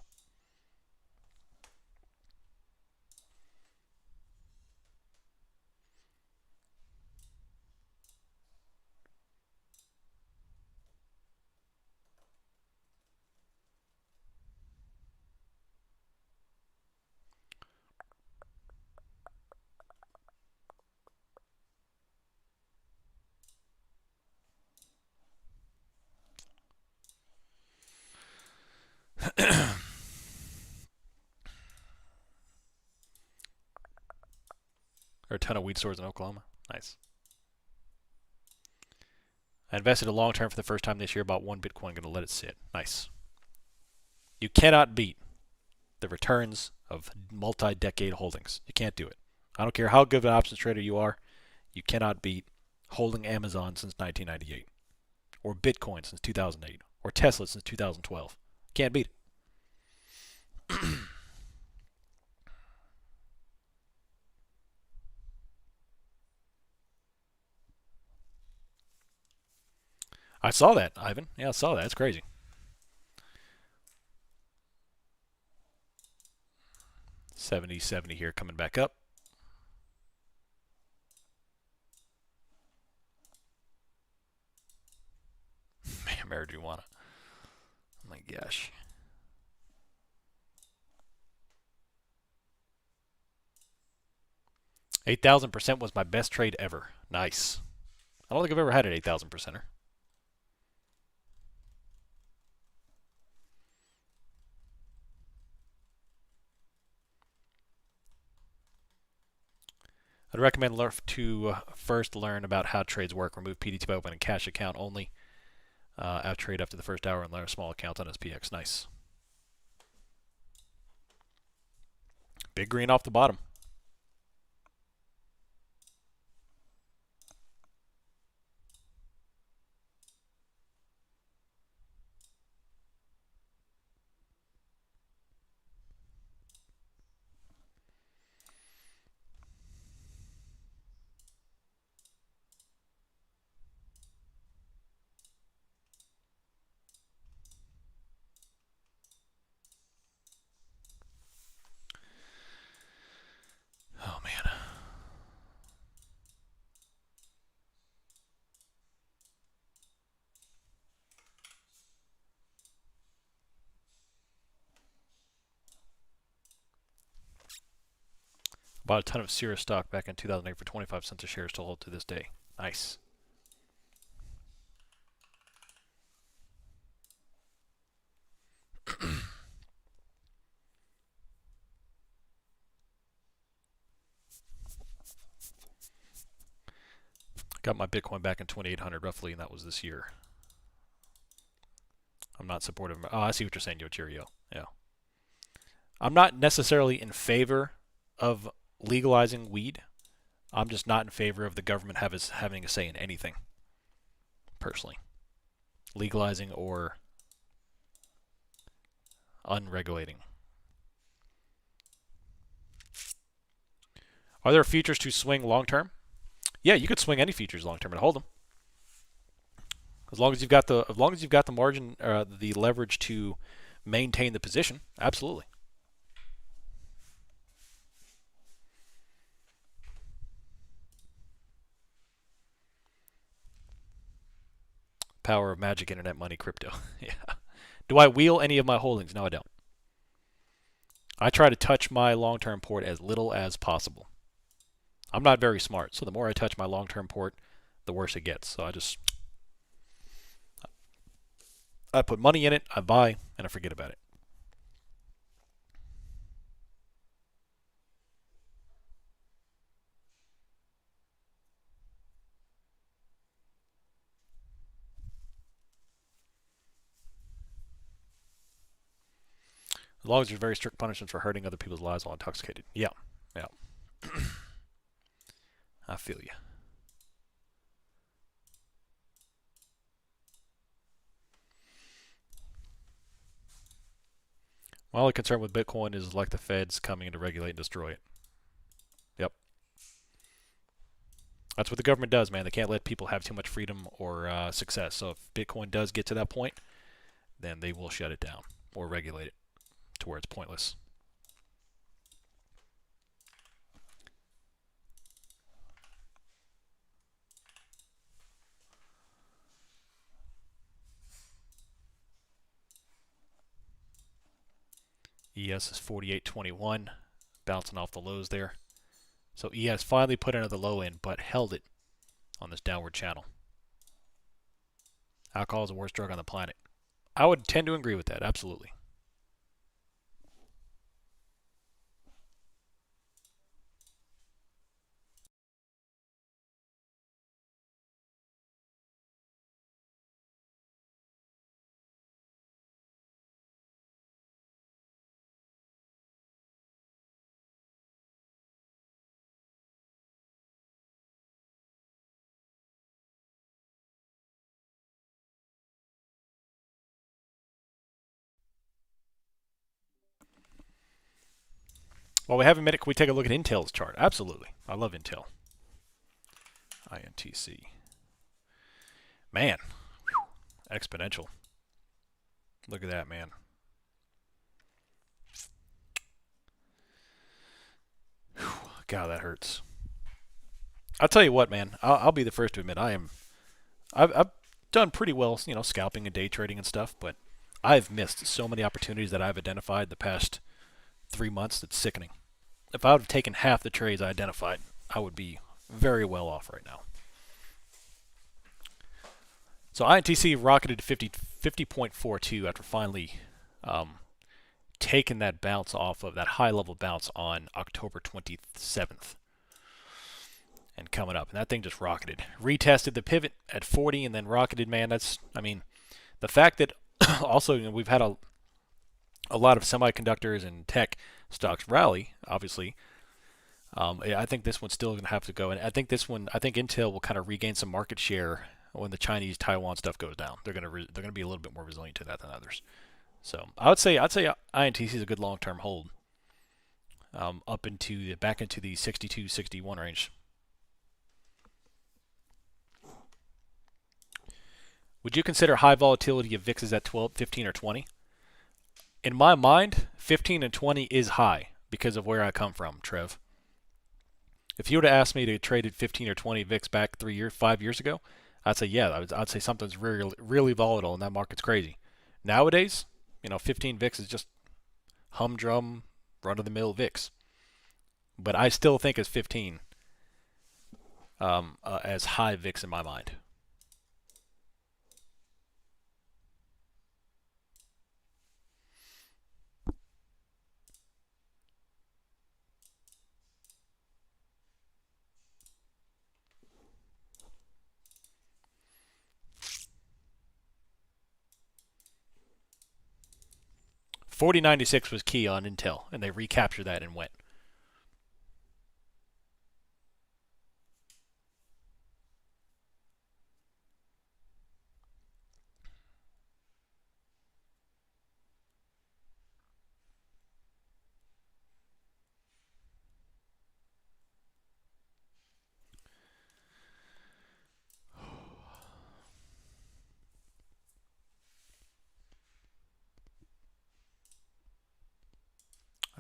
There are a ton of weed stores in Oklahoma. Nice. I invested a long term for the first time this year, bought one Bitcoin, going to let it sit. Nice. You cannot beat the returns of multi-decade holdings. You can't do it. I don't care how good of an options trader you are. You cannot beat holding Amazon since 1998, or Bitcoin since 2008, or Tesla since 2012. Can't beat it. I saw that, Ivan. Yeah, I saw that. It's crazy. 70 here coming back up. Marijuana. Oh my gosh. 8,000% was my best trade ever. Nice. I don't think I've ever had an 8,000%er. I'd recommend to first learn about how trades work. Remove PDT by opening cash account only. Out trade after the first hour and learn a small account on SPX. Nice. Big green off the bottom. Oh man. Bought a ton of Sierra stock back in 2008 for 25 cents a share, still hold to this day. Nice. Got my Bitcoin back in 2,800 roughly, and that was this year. I'm not supportive. Oh, I see what you're saying, Yo Cheerio. Yeah. I'm not necessarily in favor of legalizing weed. I'm just not in favor of the government having a say in anything, personally. Legalizing or unregulating. Are there futures to swing long term? Yeah, you could swing any futures long term and hold them as long as you've got the margin, the leverage to maintain the position. Absolutely. Power of magic, internet money, crypto. Yeah. Do I wheel any of my holdings? No, I don't. I try to touch my long-term port as little as possible. I'm not very smart, so the more I touch my long-term port, the worse it gets. So I put money in it, I buy, and I forget about it. As long as there's very strict punishments for hurting other people's lives while intoxicated. Yeah, yeah. I feel you. My only concern with Bitcoin is like the Feds coming in to regulate and destroy it. Yep. That's what the government does, man. They can't let people have too much freedom or success. So if Bitcoin does get to that point, then they will shut it down or regulate it to where it's pointless. ES is 48.21, bouncing off the lows there. So ES finally put another low in, but held it on this downward channel. Alcohol is the worst drug on the planet. I would tend to agree with that, absolutely. While we have a minute, can we take a look at Intel's chart? Absolutely. I love Intel. INTC. Man, exponential. Look at that, man. God, that hurts. I'll tell you what, man. I'll be the first to admit I've done pretty well, scalping and day trading and stuff, but I've missed so many opportunities that I've identified the past 3 months. It's sickening. If I would have taken half the trades I identified, I would be very well off right now. So INTC rocketed to 50.42 after finally taking that bounce off of that high level bounce on October 27th and coming up. And that thing just rocketed. Retested the pivot at 40 and then rocketed, man. The fact that also we've had a lot of semiconductors and tech stocks rally, obviously. I think this one's still going to have to go. And I think Intel will kind of regain some market share when the Chinese Taiwan stuff goes down. They're going to be a little bit more resilient to that than others. So I'd say INTC is a good long-term hold. Back into the 62, 61 range. Would you consider high volatility if VIX is at 12, 15, or 20? In my mind, 15 and 20 is high because of where I come from, Trev. If you were to ask me to trade at 15 or 20 VIX back 5 years ago, I'd say yeah. I'd say something's really, really volatile and that market's crazy. Nowadays, 15 VIX is just humdrum, run-of-the-mill VIX. But I still think it's 15 as high VIX in my mind. $40.96 was key on Intel, and they recaptured that and went.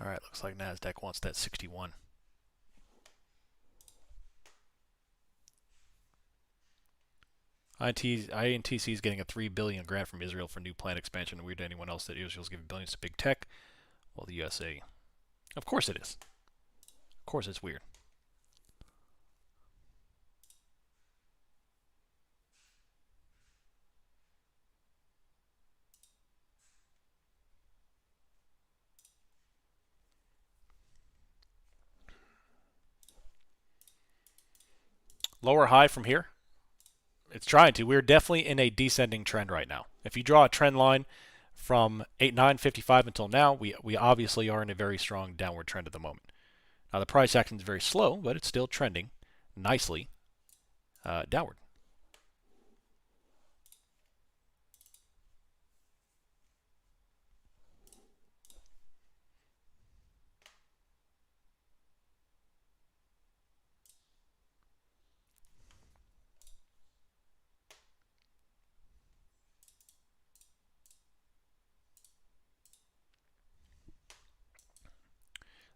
All right, looks like NASDAQ wants that 61. INTC is getting a $3 billion grant from Israel for new plant expansion. Weird to anyone else that Israel's giving billions to big tech. Well, the USA. Of course it is. Of course it's weird. Lower high from here. It's trying to. We're definitely in a descending trend right now. If you draw a trend line from 9:55 until now, we obviously are in a very strong downward trend at the moment. Now the price action is very slow, but it's still trending nicely downward.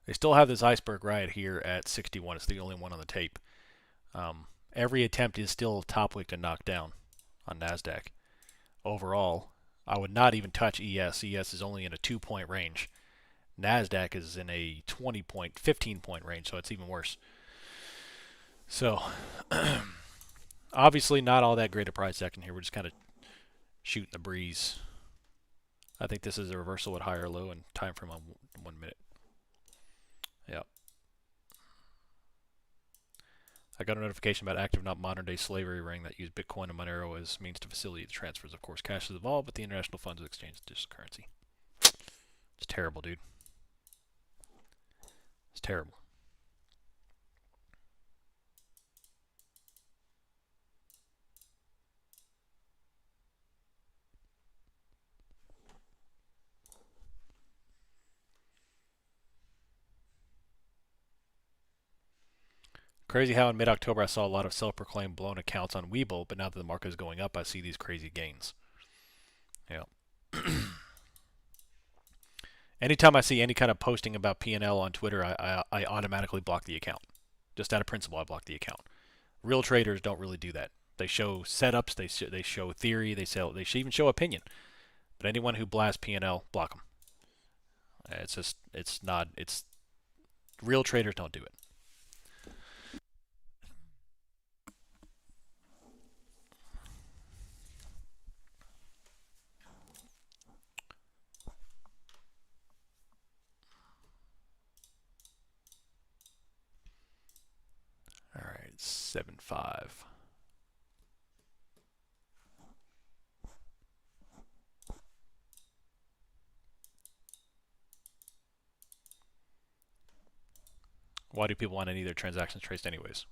They still have this iceberg right here at 61. It's the only one on the tape. Every attempt is still top wick to knock down on NASDAQ. Overall, I would not even touch ES. ES is only in a 2-point range. NASDAQ is in a 20-point, 15-point range, so it's even worse. So, obviously not all that great a price action here. We're just kind of shooting the breeze. I think this is a reversal at higher low and time frame on 1 minute. Yep. I got a notification about active, not modern-day slavery ring that used Bitcoin and Monero as means to facilitate the transfers. Of course, cash has evolved, but the international funds have exchanged digital currency. It's terrible, dude. It's terrible. Crazy how in mid-October I saw a lot of self-proclaimed blown accounts on Webull, but now that the market is going up, I see these crazy gains. Yeah. Anytime I see any kind of posting about P&L on Twitter, I automatically block the account. Just out of principle, I block the account. Real traders don't really do that. They show setups, they show theory, they even show opinion. But anyone who blasts P&L, block them. It's real traders don't do it. All right, 7.5. Why do people want any of their transactions traced anyways?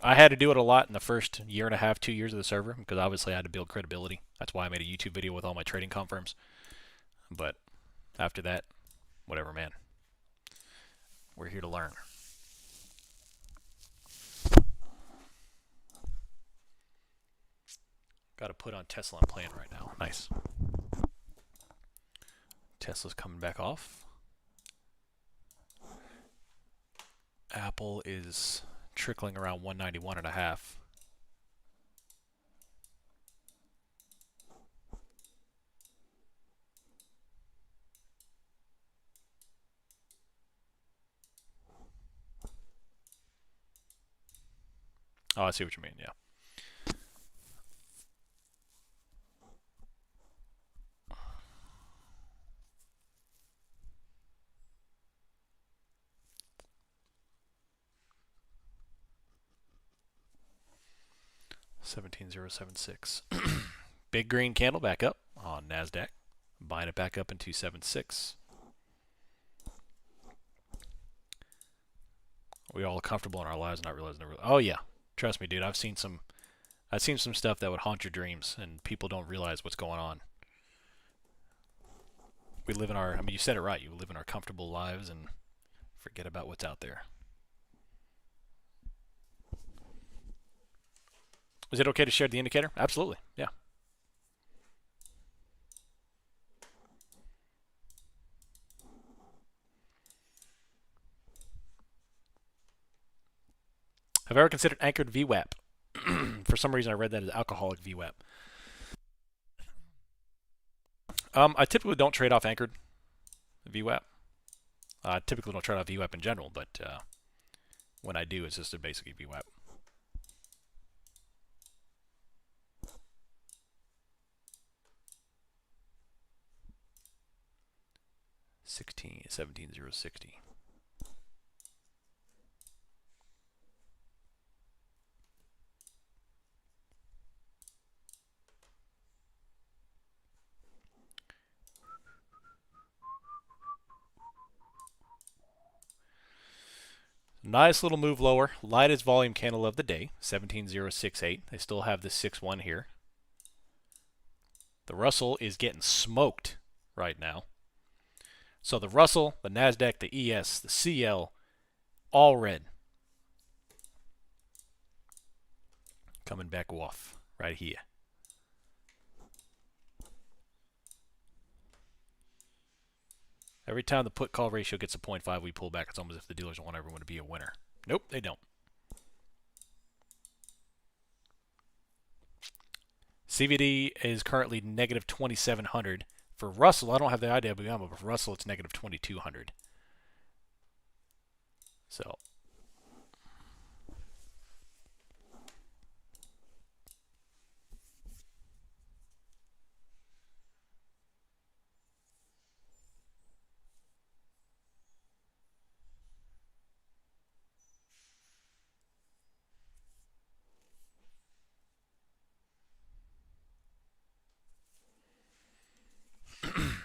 I had to do it a lot in the first year and a half, 2 years of the server, because obviously I had to build credibility. That's why I made a YouTube video with all my trading confirms. But after that, whatever, man. We're here to learn. Got to put on Tesla and plan right now. Nice. Tesla's coming back off. Apple is trickling around 191.5. Oh, I see what you mean, yeah. $17,076. Big green candle back up on NASDAQ. Buying it back up in 276. We all comfortable in our lives, not realizing they're. Oh yeah, trust me, dude. I've seen some stuff that would haunt your dreams, and people don't realize what's going on. We live in our. I mean, you said it right. You live in our comfortable lives and forget about what's out there. Is it okay to share the indicator? Absolutely. Yeah. Have I ever considered anchored VWAP? For some reason, I read that as alcoholic VWAP. I typically don't trade off anchored VWAP. I typically don't trade off VWAP in general, but when I do, it's just a basic VWAP. 17,060. Nice little move lower. Lightest volume candle of the day, 17,068. They still have the 6-1 here. The Russell is getting smoked right now. So the Russell, the NASDAQ, the ES, the CL, all red. Coming back off right here. Every time the put-call ratio gets a 0.5, we pull back. It's almost as if the dealers want everyone to be a winner. Nope, they don't. CVD is currently negative 2,700. For Russell, I don't have the idea, but for Russell, it's negative 2,200. So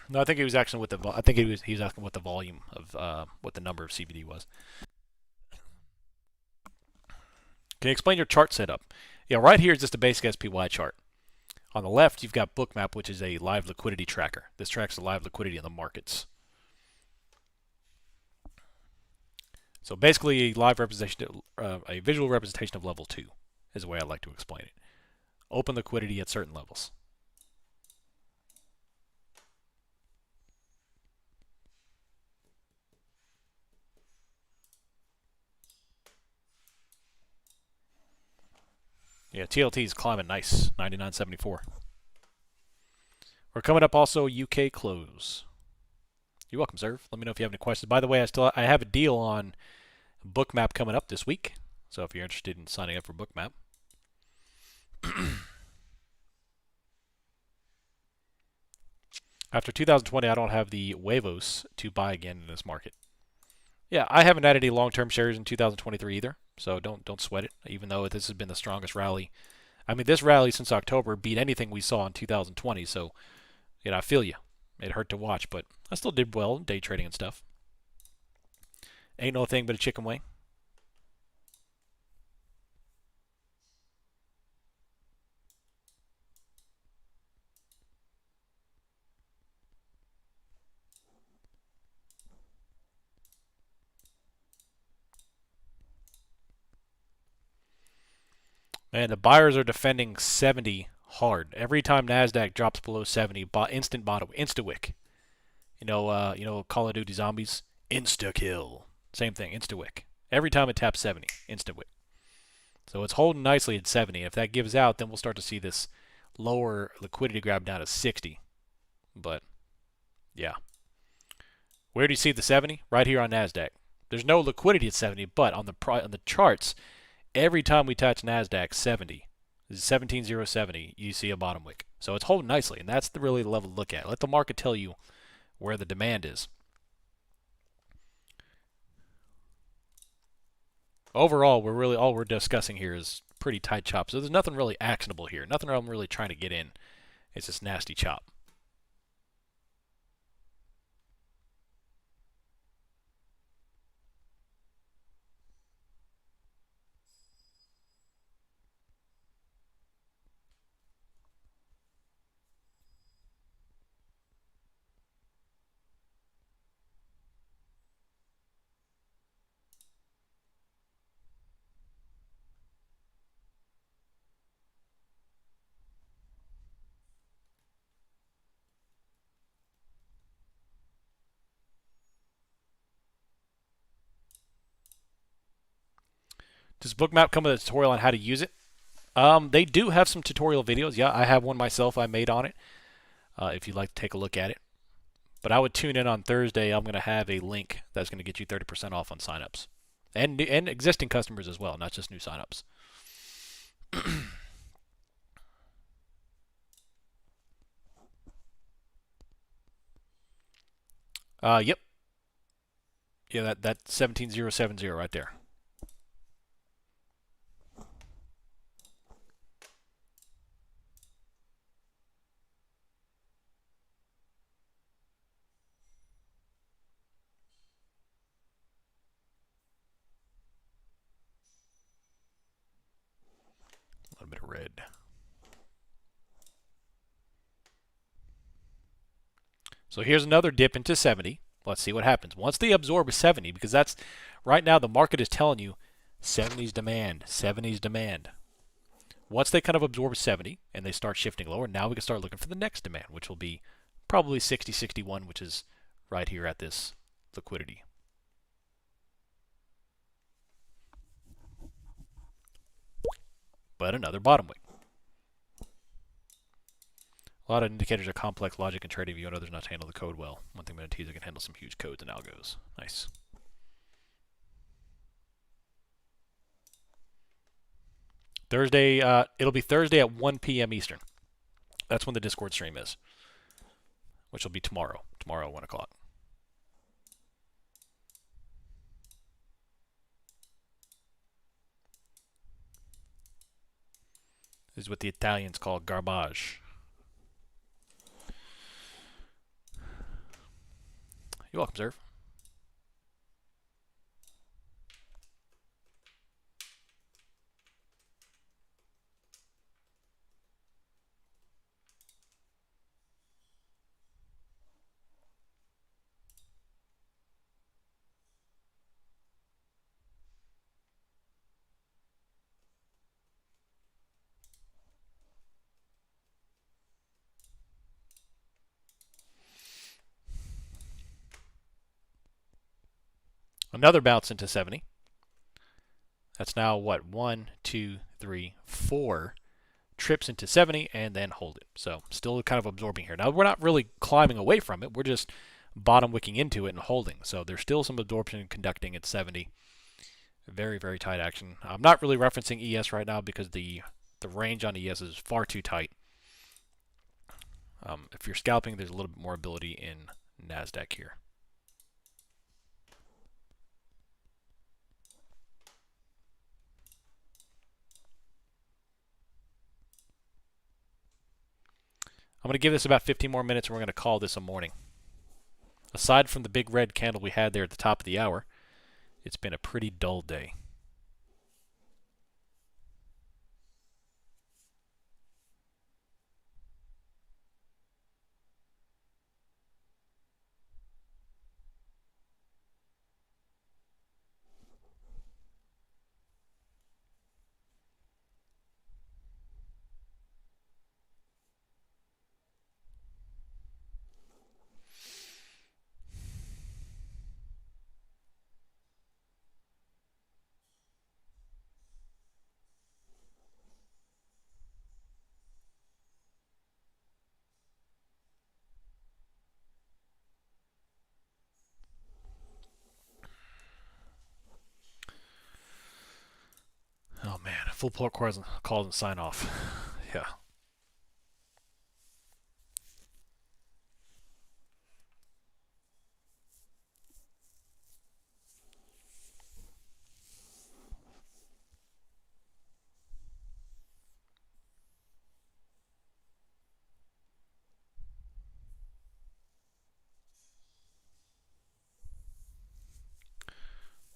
no, I think he was asking what the I think he was asking what the volume of what the number of CVD was. Can you explain your chart setup? Yeah, right here is just a basic SPY chart. On the left, you've got Bookmap, which is a live liquidity tracker. This tracks the live liquidity in the markets. So basically, a live representation, a visual representation of level 2 is the way I like to explain it. Open liquidity at certain levels. Yeah, TLT is climbing nice, 99.74. We're coming up also UK close. You're welcome, sir. Let me know if you have any questions. By the way, I have a deal on Bookmap coming up this week. So if you're interested in signing up for Bookmap. After 2020, I don't have the huevos to buy again in this market. Yeah, I haven't added any long-term shares in 2023 either, so don't sweat it. Even though this has been the strongest rally, I mean, this rally since October beat anything we saw in 2020. So, I feel you. It hurt to watch, but I still did well in day trading and stuff. Ain't no thing but a chicken wing. Man, the buyers are defending 70 hard. Every time Nasdaq drops below 70, instant bottom, insta wick. Call of Duty Zombies, insta kill. Same thing, insta wick. Every time it taps 70, insta wick. So it's holding nicely at 70. If that gives out, then we'll start to see this lower liquidity grab down to 60. But yeah, where do you see the 70? Right here on Nasdaq. There's no liquidity at 70, but on the charts, every time we touch Nasdaq 70, 17,070, you see a bottom wick. So it's holding nicely, and that's really the level to look at. Let the market tell you where the demand is. Overall, all we're discussing here is pretty tight chop. So there's nothing really actionable here. Nothing I'm really trying to get in. It's this nasty chop. Does Bookmap come with a tutorial on how to use it? They do have some tutorial videos. Yeah, I have one myself I made on it. If you'd like to take a look at it. But I would tune in on Thursday. I'm going to have a link that's going to get you 30% off on signups. And existing customers as well, not just new signups. Yep. Yeah, that 17070 right there. A little bit of red. So here's another dip into 70. Let's see what happens. Once they absorb 70, because that's right now the market is telling you 70's demand, 70's demand. Once they kind of absorb 70 and they start shifting lower, now we can start looking for the next demand, which will be probably 60, 61, which is right here at this liquidity. But another bottom wick. A lot of indicators are complex logic and trading view, and others not to handle the code well. One thing about teaser can handle some huge codes and algos. Nice. Thursday, it'll be Thursday at 1 p.m. Eastern. That's when the Discord stream is, which will be tomorrow. Tomorrow at 1 o'clock. This is what the Italians call garbage. You're welcome, sir. Another bounce into 70. That's now what? 1, 2, 3, 4 trips into 70 and then hold it. So still kind of absorbing here. Now we're not really climbing away from it. We're just bottom wicking into it and holding. So there's still some absorption conducting at 70. Very, very tight action. I'm not really referencing ES right now because the range on ES is far too tight. If you're scalping, there's a little bit more ability in NASDAQ here. I'm going to give this about 15 more minutes and we're going to call this a morning. Aside from the big red candle we had there at the top of the hour, it's been a pretty dull day. Oh man, full port calls and sign off. Yeah.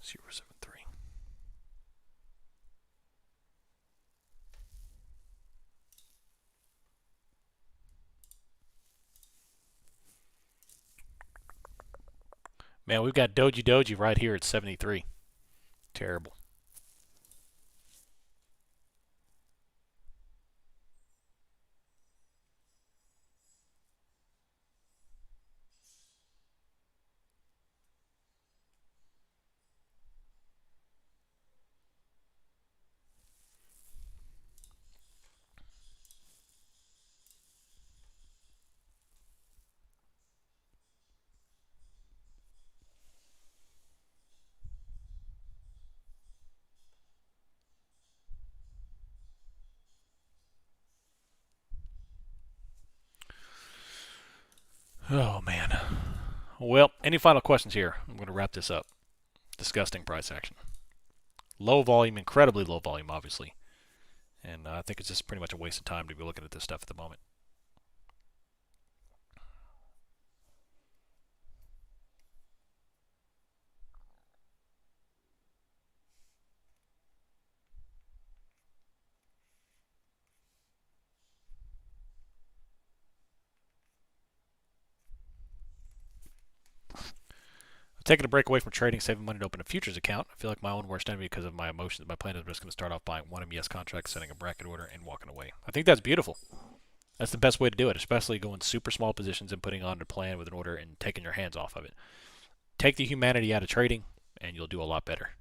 Zero 073. Man, we've got Doji right here at 73. Terrible. Oh man. Well, any final questions here? I'm going to wrap this up. Disgusting price action. Low volume, incredibly low volume, obviously. And I think it's just pretty much a waste of time to be looking at this stuff at the moment. I've taken a break away from trading, saving money to open a futures account. I feel like my own worst enemy because of my emotions. My plan is just going to start off buying one MES contract, setting a bracket order, and walking away. I think that's beautiful. That's the best way to do it, especially going super small positions and putting on a plan with an order and taking your hands off of it. Take the humanity out of trading, and you'll do a lot better.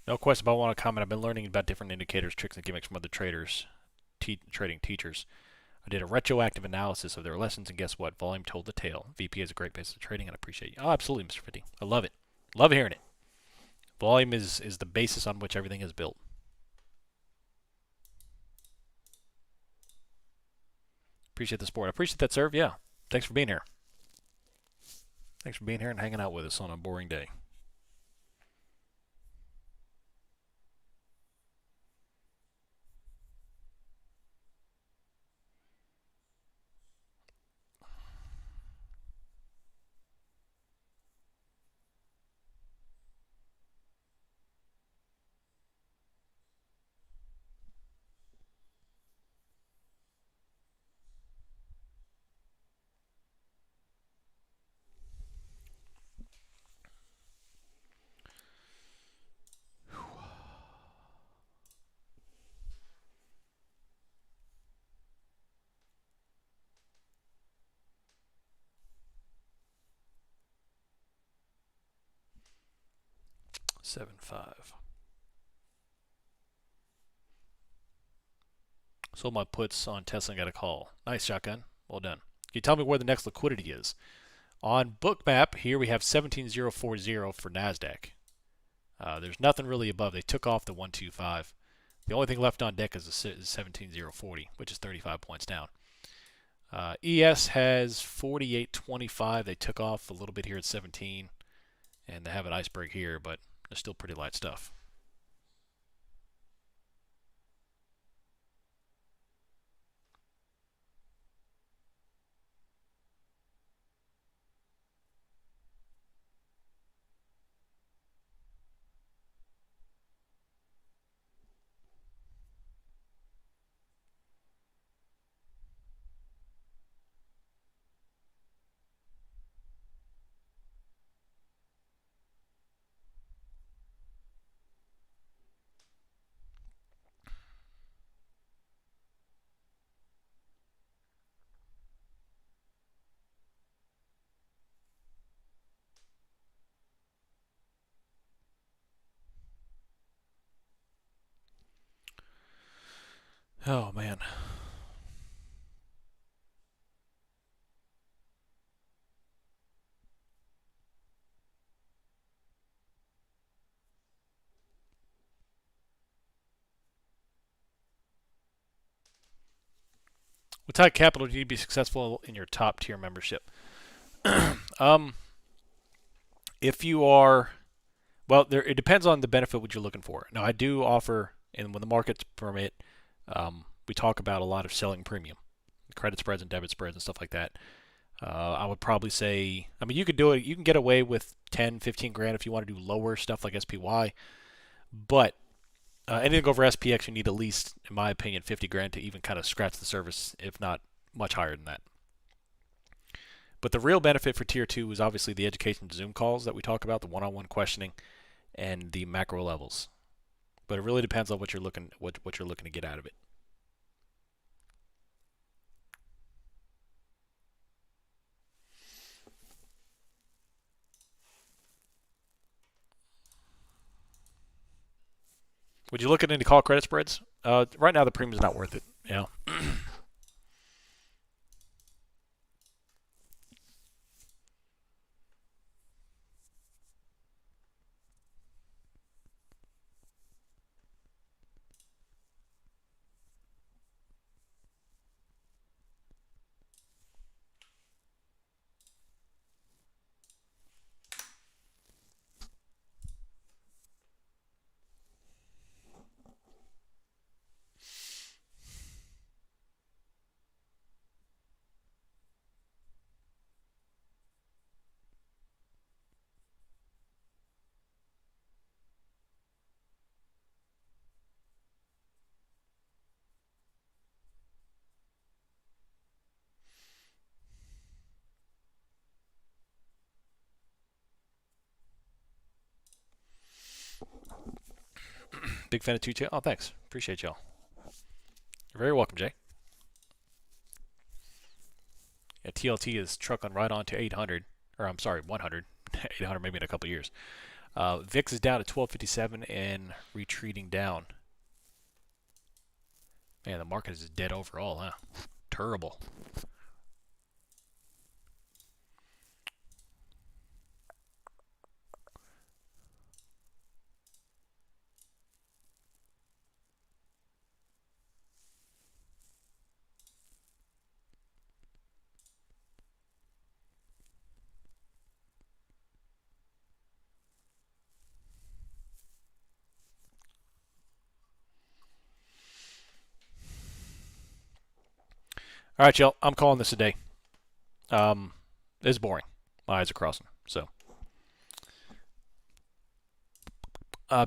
No question about want to comment. I've been learning about different indicators, tricks, and gimmicks from other traders, trading teachers. I did a retroactive analysis of their lessons, and guess what? Volume told the tale. VP is a great basis of trading, and I appreciate you. Oh, absolutely, Mr. 50. I love it. Love hearing it. Volume is the basis on which everything is built. Appreciate the support. I appreciate that, sir. Yeah. Thanks for being here. Thanks for being here and hanging out with us on a boring day. Seven five. Sold my puts on Tesla and got a call. Nice shotgun. Well done. Can you tell me where the next liquidity is? On Bookmap, here we have 17040 for NASDAQ. There's nothing really above. They took off the 125. The only thing left on deck is 17040, which is 35 points down. ES has 4825. They took off a little bit here at 17, and they have an iceberg here, but they're still pretty light stuff. Oh, man. What type of capital do you need to be successful in your top tier membership? um, if you are, well, it depends on the benefit what you're looking for. Now, I do offer, and when the markets permit, we talk about a lot of selling premium, credit spreads and debit spreads and stuff like that. I would probably say, I mean, you could do it. You can get away with 10, 15 grand if you want to do lower stuff like SPY, but Anything over SPX, you need at least, in my opinion, 50 grand to even kind of scratch the surface, if not much higher than that. But the real benefit for tier 2 is obviously the education Zoom calls that we talk about, the one-on-one questioning, and the macro levels. But it really depends on what you're looking to get out of it. Would you look at any call credit spreads? Right now, the premium is not worth it. Yeah. Big fan of 2 Oh, thanks. Appreciate y'all. You're very welcome, Jay. Yeah, TLT is trucking right on to 800, or I'm sorry, 100. 800 maybe in a couple years. VIX is down to 1257 and retreating down. Man, the market is dead overall, huh? Terrible. All right, y'all. I'm calling this a day. It's boring. My eyes are crossing. So,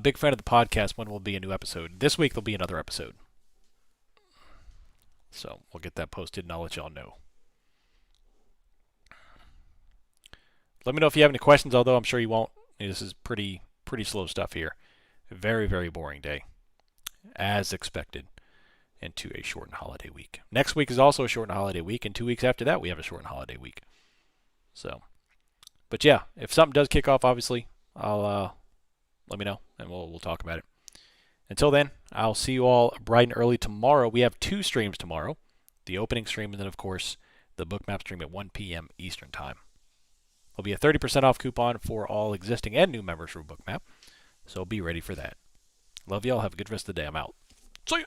big fan of the podcast. When will be a new episode? This week there'll be another episode. So we'll get that posted and I'll let y'all know. Let me know if you have any questions, although I'm sure you won't. This is pretty slow stuff here. Very, very boring day, as expected, into a shortened holiday week. Next week is also a shortened holiday week, and 2 weeks after that we have a shortened holiday week. So, but yeah, if something does kick off, obviously, I'll let me know, and we'll talk about it. Until then, I'll see you all bright and early tomorrow. We have 2 streams tomorrow, the opening stream, and then, of course, the Bookmap stream at 1 p.m. Eastern Time. There'll be a 30% off coupon for all existing and new members for Bookmap, so be ready for that. Love y'all. Have a good rest of the day. I'm out. See ya.